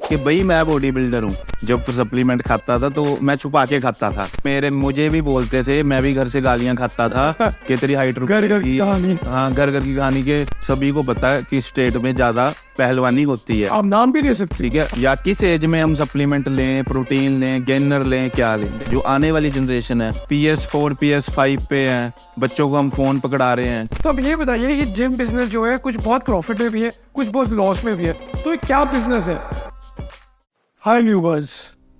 कि भाई मैं बॉडी बिल्डर हूँ। जब सप्लीमेंट खाता था तो मैं छुपा के खाता था। मुझे भी बोलते थे, मैं भी घर से गालियां खाता था कि तेरी हाइट घर की कहानी। हाँ, घर की कहानी के सभी को पता है कि स्टेट में ज्यादा पहलवानी होती है। आप नाम भी दे सकते, ठीक है, या किस एज में हम सप्लीमेंट लें, प्रोटीन लें, गेनर लें, क्या लें। जो आने वाली जनरेशन है PS4 PS5 पे है, बच्चों को हम फोन पकड़ा रहे हैं। तो अब ये बताइए, ये जिम बिजनेस जो है कुछ बहुत प्रॉफिट में भी है, कुछ बहुत लॉस में भी है, तो ये क्या बिजनेस है? Hi viewers,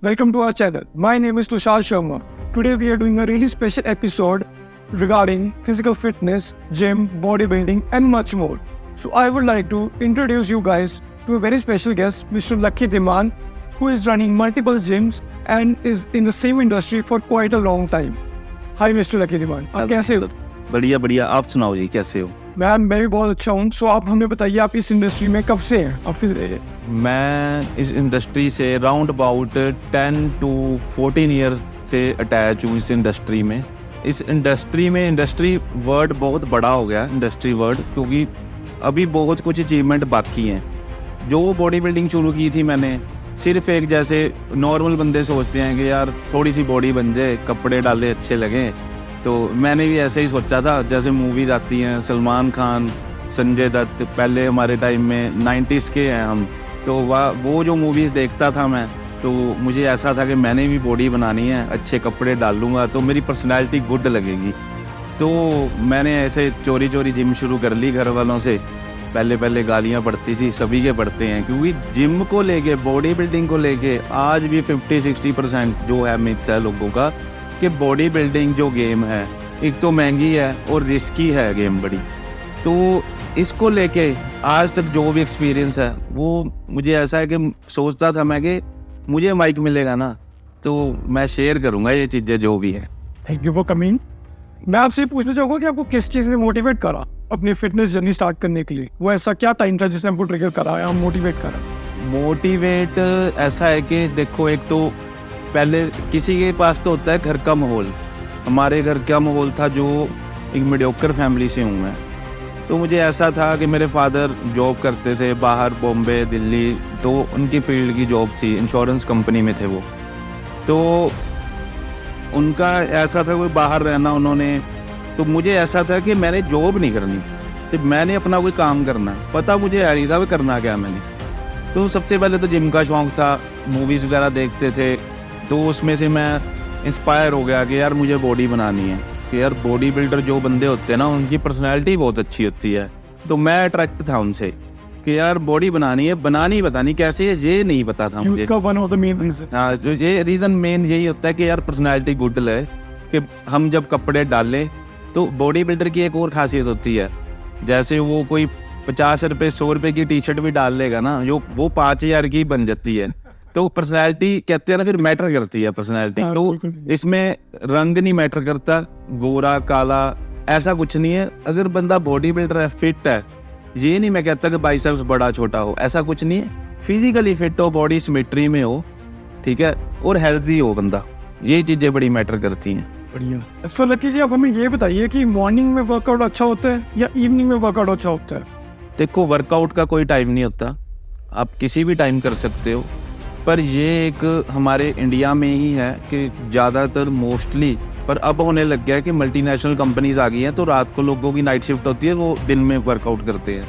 welcome to our channel. My name is Tushar Sharma. Today we are doing a really special episode regarding physical fitness, gym, bodybuilding and much more. So I would like to introduce you guys to a very special guest, Mr. Lucky Dhiman, who is running multiple gyms and is in the same industry for quite a long time. Hi Mr. Lucky Dhiman, आप कैसे हो? बढ़िया बढ़िया, आप सुनाओ जी, कैसे हो? मैं भी बहुत अच्छा हूँ। सो आप हमें बताइए, आप इस इंडस्ट्री में कब से हैं? मैं इस इंडस्ट्री से राउंड अबाउट 10 to 14 ईयर्स से अटैच हूँ इस इंडस्ट्री में। इस इंडस्ट्री में इंडस्ट्री वर्ड बहुत बड़ा हो गया, इंडस्ट्री वर्ड, क्योंकि अभी बहुत कुछ अचीवमेंट बाकी हैं। जो बॉडी बिल्डिंग शुरू की थी मैंने, सिर्फ एक जैसे नॉर्मल बंदे सोचते हैं कि यार थोड़ी सी बॉडी बन जाए, कपड़े डाले अच्छे लगें, तो मैंने भी ऐसे ही सोचा था। जैसे मूवीज आती हैं, सलमान खान, संजय दत्त, पहले हमारे टाइम में 90s के हैं हम, तो वो जो मूवीज़ देखता था मैं, तो मुझे ऐसा था कि मैंने भी बॉडी बनानी है, अच्छे कपड़े डालूंगा तो मेरी पर्सनैलिटी गुड लगेगी। तो मैंने ऐसे चोरी चोरी जिम शुरू कर ली घर वालों से। पहले गालियां पड़ती थी, सभी के पड़ते हैं, क्योंकि जिम को लेके, बॉडी बिल्डिंग को लेके आज भी 50-60% जो है मिथ है लोगों का कि बॉडी बिल्डिंग जो गेम है, एक तो महंगी है और रिस्की है गेम बड़ी। तो इसको लेके आज तक जो भी एक्सपीरियंस है वो मुझे ऐसा है कि सोचता था मैं कि मुझे माइक मिलेगा ना तो मैं शेयर करूंगा ये चीज़ें जो भी है। Thank you for coming. मैं आपसे पूछना चाहूँगा कि आपको किस चीज़ ने मोटिवेट करा अपनी फिटनेस जर्नी स्टार्ट करने के लिए? वो ऐसा क्या टाइम था जिसने आपको ट्रिगर करा या मोटिवेट करा? मोटिवेट ऐसा है कि देखो, एक तो पहले किसी के पास तो होता है घर का माहौल। हमारे घर का माहौल था, जो एक मीडियोकर फैमिली से हूँ मैं, तो मुझे ऐसा था कि मेरे फादर जॉब करते थे बाहर, बॉम्बे, दिल्ली, तो उनकी फील्ड की जॉब थी, इंश्योरेंस कंपनी में थे वो। तो उनका ऐसा था कोई बाहर रहना उन्होंने, तो मुझे ऐसा था कि मैंने जॉब नहीं करनी, तो मैंने अपना कोई काम करना। पता मुझे आ रही था करना क्या मैंने। तो सबसे पहले तो जिम का शौक़ था, मूवीज़ वगैरह देखते थे, तो उसमें से मैं इंस्पायर हो गया कि यार मुझे बॉडी बनानी है, कि यार बॉडी बिल्डर जो बंदे होते हैं ना, उनकी पर्सनैलिटी बहुत अच्छी होती है। तो मैं अट्रैक्ट था उनसे कि यार बॉडी बनानी है, बनानी पता नहीं कैसे है, ये नहीं पता था मुझे। हाँ, जो ये रीज़न मेन यही होता है कि यार पर्सनैलिटी गुड है, कि हम जब कपड़े डालें तो बॉडी बिल्डर की एक और खासियत होती है, जैसे वो कोई 50 रुपये 100 रुपये की टी शर्ट भी डाल लेगा ना, जो वो 5000 की बन जाती है। तो पर्सनैलिटी कहते हैं ना, फिर मैटर करती है पर्सनैलिटी। तो इसमें रंग नहीं मैटर करता, गोरा काला ऐसा कुछ नहीं है। अगर बंदा बॉडी बिल्डर है, फिट है, ये नहीं मैं कहता कि बाइसेप्स बड़ा छोटा हो, ऐसा कुछ नहीं है। फिजिकली फिट हो, बॉडी सिमेट्री में हो, ठीक है, और हेल्दी हो बंदा, ये चीज़ें बड़ी मैटर करती हैं। बढ़िया। सो लकी जी, आप हमें ये बताइए कि मॉर्निंग में वर्कआउट अच्छा होता है या इवनिंग में वर्कआउट अच्छा होता है? देखो, वर्कआउट का कोई टाइम नहीं होता, आप किसी भी टाइम कर सकते हो, पर ये एक हमारे इंडिया में ही है कि ज़्यादातर मोस्टली, पर अब होने लग गया है कि मल्टीनेशनल कंपनीज आ गई हैं, तो रात को लोगों की नाइट शिफ्ट होती है, वो दिन में वर्कआउट करते हैं।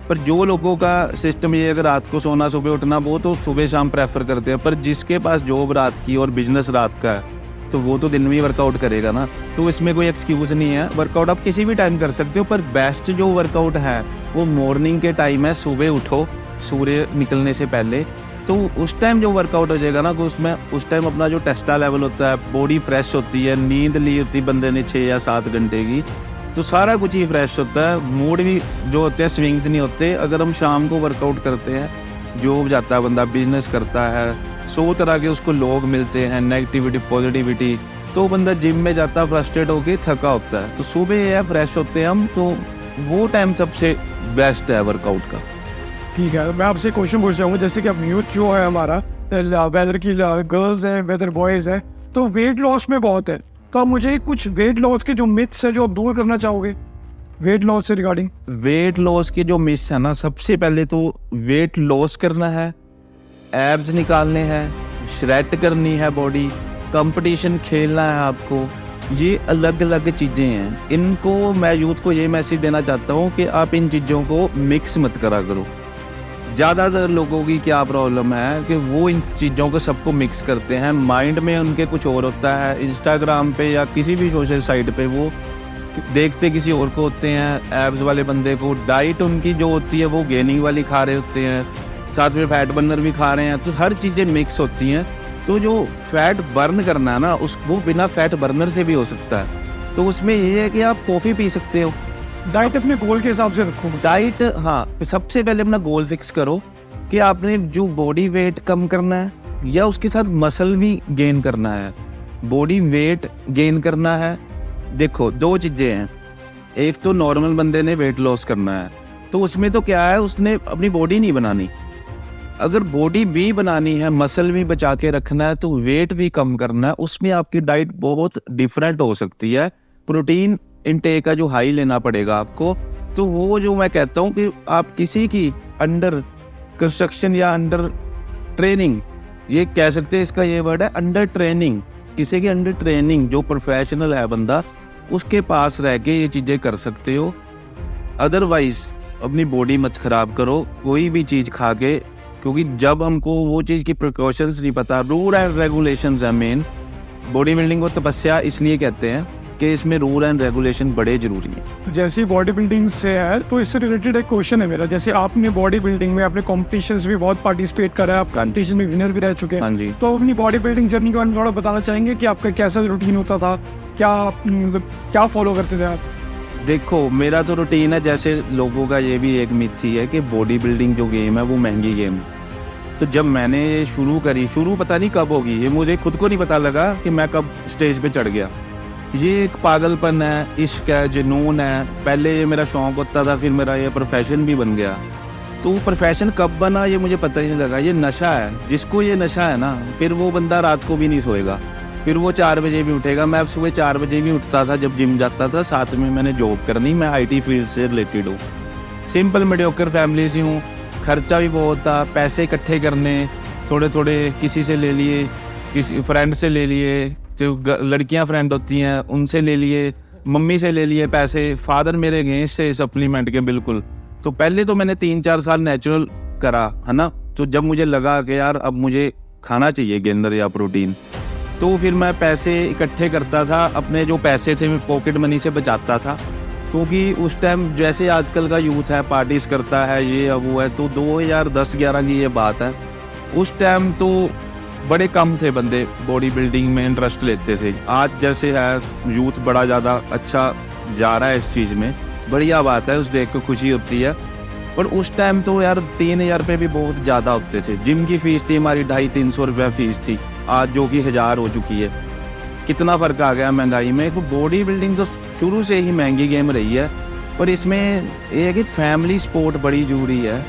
पर जो लोगों का सिस्टम ये, अगर रात को सोना सुबह उठना, वो तो सुबह शाम प्रेफर करते हैं। पर जिसके पास जॉब रात की और बिजनेस रात का है, तो वो तो दिन में ही वर्कआउट करेगा ना। तो इसमें कोई एक्सक्यूज़ नहीं है, वर्कआउट आप किसी भी टाइम कर सकते हो, पर बेस्ट जो वर्कआउट है वो मॉर्निंग के टाइम है। सुबह उठो, सूर्य निकलने से पहले, तो उस टाइम जो वर्कआउट हो जाएगा ना, तो उसमें उस टाइम अपना जो टेस्टा लेवल होता है, बॉडी फ्रेश होती है, नींद ली होती है बंदे ने 6 या 7 घंटे की, तो सारा कुछ ही फ्रेश होता है। मूड भी जो होते हैं स्विंग्स नहीं होते। अगर हम शाम को वर्कआउट करते हैं, जॉब जाता है बंदा, बिजनेस करता है, 100 तरह के उसको लोग मिलते हैं, नेगेटिविटी पॉजिटिविटी, तो बंदा जिम में जाता फ्रस्ट्रेट होकर थका होता है। तो सुबह है फ्रेश होते हैं हम, तो वो टाइम सबसे बेस्ट है वर्कआउट का। ठीक है, मैं आपसे क्वेश्चन पूछ रहा हूँ, जैसे कि अब यूथ जो है हमारा, वेदर की गर्ल्स हैं, वेदर बॉयज़ हैं, तो वेट लॉस में बहुत है, तो आप मुझे कुछ वेट लॉस के जो मिथ्स हैं जो आप दूर करना चाहोगे वेट लॉस से रिगार्डिंग? वेट लॉस के जो मिथ्स है ना, सबसे पहले तो वेट लॉस करना है एब्स निकालने हैं, श्रेड करनी है बॉडी, कंपटीशन खेलना है आपको, ये अलग अलग चीज़ें हैं। इनको मैं यूथ को ये मैसेज देना चाहता हूँ कि आप इन चीज़ों को मिक्स मत करा करो। ज़्यादातर लोगों की क्या प्रॉब्लम है कि वो इन चीज़ों को सबको मिक्स करते हैं, माइंड में उनके कुछ और होता है, इंस्टाग्राम पे या किसी भी सोशल साइट पे वो देखते किसी और को होते हैं, एब्स वाले बंदे को। डाइट उनकी जो होती है वो गेनिंग वाली खा रहे होते हैं, साथ में फैट बर्नर भी खा रहे हैं, तो हर चीज़ें मिक्स होती हैं। तो जो फैट बर्न करना है ना, वो बिना फैट बर्नर से भी हो सकता है। तो उसमें ये है कि आप कॉफ़ी पी सकते हो। डाइट अपने गोल के हिसाब से रखो। डाइट, हाँ, सबसे पहले अपना गोल फिक्स करो कि आपने जो बॉडी वेट कम करना है या उसके साथ मसल भी गेन करना है। बॉडी वेट गेन करना है, देखो 2 चीज़ें हैं। एक तो नॉर्मल बंदे ने वेट लॉस करना है, तो उसमें तो क्या है, उसने अपनी बॉडी नहीं बनानी। अगर बॉडी भी बनानी है, मसल भी बचा के रखना है, तो वेट भी कम करना है, उसमें आपकी डाइट बहुत डिफरेंट हो सकती है। प्रोटीन इनटेक का जो हाई लेना पड़ेगा आपको। तो वो जो मैं कहता हूँ कि आप किसी की अंडर कंस्ट्रक्शन या अंडर ट्रेनिंग, ये कह सकते हैं, इसका ये वर्ड है अंडर ट्रेनिंग, किसी के अंडर ट्रेनिंग जो प्रोफेशनल है बंदा, उसके पास रह के ये चीज़ें कर सकते हो। अदरवाइज अपनी बॉडी मत खराब करो कोई भी चीज़ खा के, क्योंकि जब हमको वो चीज़ की प्रिकॉशंस नहीं पता, रूल एंड रेगुलेशंस है मेन। बॉडी बिल्डिंग को तपस्या इसलिए कहते हैं कि इसमें रूल एंड रेगुलेशन बड़े ज़रूरी हैं। जैसे बॉडी बिल्डिंग से है, तो इससे रिलेटेड एक क्वेश्चन है मेरा। जैसे आपने बॉडी बिल्डिंग में अपने कॉम्पिटिशन्स भी बहुत पार्टिसिपेट करा है, आप कॉम्पिटिशन में विनर भी रह चुके हैं। हाँ जी। तो अपनी बॉडी बिल्डिंग जर्नी के बारे में थोड़ा बताना चाहेंगे कि आपका कैसा रूटीन होता था, क्या फॉलो करते थे आप? देखो, मेरा तो रूटीन है, जैसे लोगों का ये भी एक मिथ ही है कि बॉडी बिल्डिंग जो गेम है वो महंगी गेम है। तो जब मैंने ये शुरू पता नहीं कब होगी, ये मुझे खुद को नहीं पता लगा कि मैं कब स्टेज पे चढ़ गया। ये एक पागलपन है, इश्क है, जुनून है। पहले ये मेरा शौक़ होता था, फिर मेरा ये प्रोफेशन भी बन गया। तो प्रोफेशन कब बना ये मुझे पता ही नहीं लगा। ये नशा है, जिसको ये नशा है ना, फिर वो बंदा रात को भी नहीं सोएगा, फिर वो 4 बजे भी उठेगा। मैं सुबह 4 बजे भी उठता था जब जिम जाता था, साथ में मैंने जॉब करनी, मैं IT फील्ड से रिलेटेड हूँ। सिंपल मीडियोकर फैमिली से हूँ, खर्चा भी बहुत था, पैसे इकट्ठे करने, थोड़े थोड़े किसी से ले लिए, किसी फ्रेंड से ले लिए, जो लड़कियां फ्रेंड होती हैं उनसे ले लिए, मम्मी से ले लिए पैसे। फादर मेरे अगेंस्ट से सप्लीमेंट के बिल्कुल। तो पहले तो मैंने 3-4 साल नेचुरल करा, है ना। तो जब मुझे लगा कि यार अब मुझे खाना चाहिए गेंदर या प्रोटीन, तो फिर मैं पैसे इकट्ठे करता था। अपने जो पैसे थे मैं पॉकेट मनी से बचाता था, क्योंकि उस टाइम जैसे आजकल का यूथ है, पार्टीज करता है, ये अब वो है। तो 2010-11 की ये बात है। उस टाइम तो बड़े कम थे बंदे बॉडी बिल्डिंग में इंटरेस्ट लेते थे। आज जैसे है यूथ बड़ा ज़्यादा अच्छा जा रहा है इस चीज़ में, बढ़िया बात है, उस देख के खुशी होती है। पर उस टाइम तो यार 3000 रुपये भी बहुत ज़्यादा होते थे। जिम की फ़ीस थी हमारी 250-300 रुपये फ़ीस थी, आज जो कि 1000 हो चुकी है। कितना फ़र्क आ गया महंगाई में। तो बॉडी बिल्डिंग तो शुरू से ही महंगी गेम रही है, पर इसमें ये है कि फैमिली सपोर्ट बड़ी ज़रूरी है,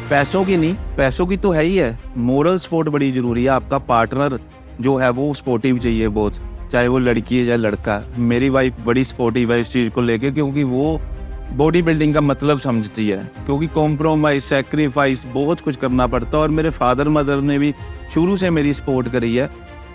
पैसों की नहीं। पैसों की तो है ही है, मोरल सपोर्ट बड़ी ज़रूरी है। आपका पार्टनर जो है वो सपोर्टिव चाहिए बहुत, चाहे वो लड़की है या लड़का। मेरी वाइफ बड़ी सपोर्टिव है इस चीज़ को लेके, क्योंकि वो बॉडी बिल्डिंग का मतलब समझती है। क्योंकि कॉम्प्रोमाइज़, सेक्रीफाइस बहुत कुछ करना पड़ता है, और मेरे फादर मदर ने भी शुरू से मेरी सपोर्ट करी है।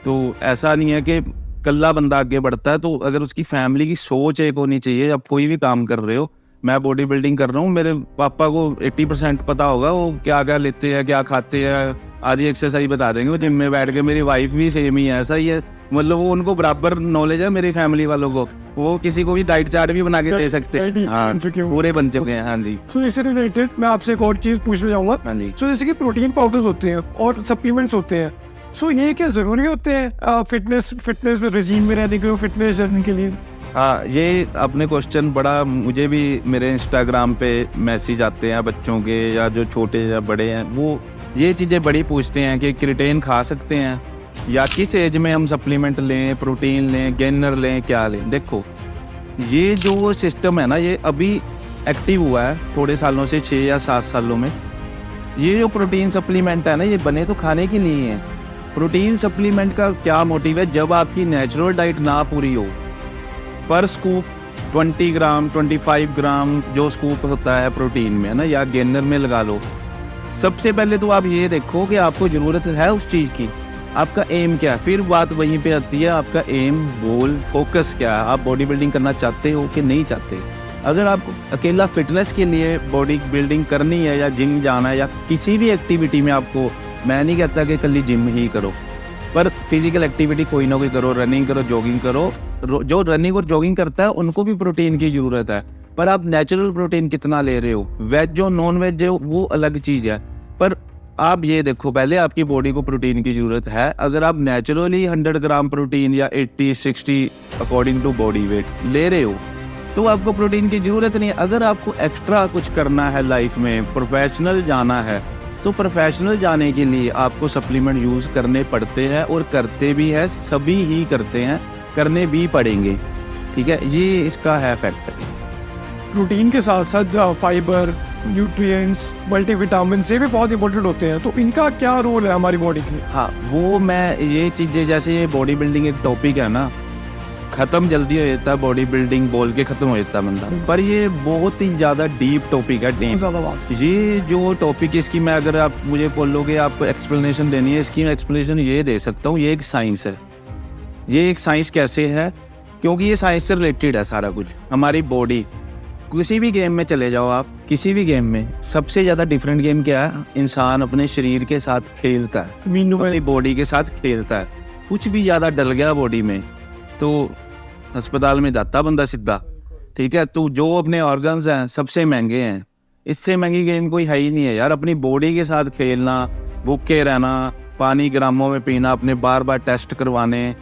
तो ऐसा नहीं है कि कल्ला बंदा आगे बढ़ता है, तो अगर उसकी फैमिली की सोच एक होनी चाहिए। अब कोई भी काम कर रहे हो, मैं बॉडी बिल्डिंग कर रहा हूँ, मेरे पापा को 80% पता होगा वो क्या क्या लेते हैं, क्या खाते हैं, आधी एक्सरसाइज बता देंगे वो जिम में बैठ के। मेरी वाइफ भी सेम ही है, ऐसा ही है। मतलब वो उनको बराबर नॉलेज है मेरी फैमिली वालों को, वो किसी को भी डाइट चार्ट भी बना के दे सकते हैं। हाँ, पूरे बन चुके हैं। हाँ जी। तो इससे रिलेटेड मैं आपसे एक और चीज़ पूछना चाहूँगा। हाँ जी। सो जैसे कि प्रोटीन पाउडर्स होते हैं और सप्लीमेंट्स होते हैं, सो ये क्या ज़रूरी होते हैं फिटनेस में, रेजीम में रहने के लिए, फिटनेस जर्नी के लिए? हाँ, ये आपने क्वेश्चन बड़ा, मुझे भी मेरे इंस्टाग्राम पे मैसेज आते हैं बच्चों के या जो छोटे या बड़े हैं, वो ये चीज़ें बड़ी पूछते हैं कि क्रिएटिन खा सकते हैं या किस एज में हम सप्लीमेंट लें, प्रोटीन लें, गेनर लें, क्या लें। देखो, ये जो सिस्टम है ना, ये अभी एक्टिव हुआ है थोड़े सालों से, 6 या 7 सालों में। ये जो प्रोटीन सप्लीमेंट है ना, ये बने तो खाने के लिए हैं। प्रोटीन सप्लीमेंट का क्या मोटिव है, जब आपकी नेचुरल डाइट ना पूरी हो, पर स्कूप 20 ग्राम 25 ग्राम जो स्कूप होता है प्रोटीन में, है ना, या गेनर में लगा लो, सबसे पहले तो आप ये देखो कि आपको ज़रूरत है उस चीज़ की, आपका एम क्या है। फिर बात वहीं पे आती है, आपका एम, गोल, फोकस क्या है। आप बॉडी बिल्डिंग करना चाहते हो कि नहीं चाहते। अगर आपको अकेला फिटनेस के लिए बॉडी बिल्डिंग करनी है या जिम जाना है या किसी भी एक्टिविटी में आपको, मैं नहीं कहता कि कल जिम ही करो, पर फिजिकल एक्टिविटी कोई ना कोई करो, रनिंग करो, जॉगिंग करो। जो रनिंग और जॉगिंग करता है उनको भी प्रोटीन की ज़रूरत है, पर आप नेचुरल प्रोटीन कितना ले रहे हो। वेज हो नॉन वेज हो वो अलग चीज़ है, पर आप ये देखो पहले आपकी बॉडी को प्रोटीन की ज़रूरत है। अगर आप नेचुरली 100 ग्राम प्रोटीन या 80-60 अकॉर्डिंग टू बॉडी वेट ले रहे हो तो आपको प्रोटीन की ज़रूरत नहीं है। अगर आपको एक्स्ट्रा कुछ करना है लाइफ में, प्रोफेशनल जाना है, तो प्रोफेशनल जाने के लिए आपको सप्लीमेंट यूज़ करने पड़ते हैं और करते भी है, सभी ही करते हैं, करने भी पड़ेंगे। ठीक है, ये इसका है फैक्ट। प्रोटीन के साथ साथ फाइबर, न्यूट्रिएंट्स, मल्टीविटामिन ये भी बहुत इंपॉर्टेंट होते हैं, तो इनका क्या रोल है हमारी बॉडी में? हाँ, वो मैं ये चीज़ें, जैसे ये बॉडी बिल्डिंग एक टॉपिक है ना, ख़त्म जल्दी हो जाता है, बॉडी बिल्डिंग बोल के ख़त्म हो जाता है बंदा, पर ये बहुत ही ज़्यादा डीप टॉपिक है। ये जो टॉपिक, इसकी मैं, अगर आप मुझे बोलोगे आपको एक्सप्लेनेशन देनी है, इसकी मैं एक्सप्लेनेशन ये दे सकता हूँ। ये एक साइंस है। ये एक साइंस कैसे है? क्योंकि ये साइंस से रिलेटेड है सारा कुछ। हमारी बॉडी, किसी भी गेम में चले जाओ आप, किसी भी गेम में सबसे ज़्यादा डिफरेंट गेम क्या है? इंसान अपने शरीर के साथ खेलता है, अपनी बॉडी के साथ खेलता है। कुछ भी ज़्यादा डल गया बॉडी में तो अस्पताल में जाता बंदा सीधा। ठीक है, तो जो अपने ऑर्गन्स हैं सबसे महंगे हैं, इससे महंगी गेम कोई है ही नहीं है यार। अपनी बॉडी के साथ खेलना, भूखे रहना, पानी ग्रामों में पीना, अपने बार बार टेस्ट करवाने,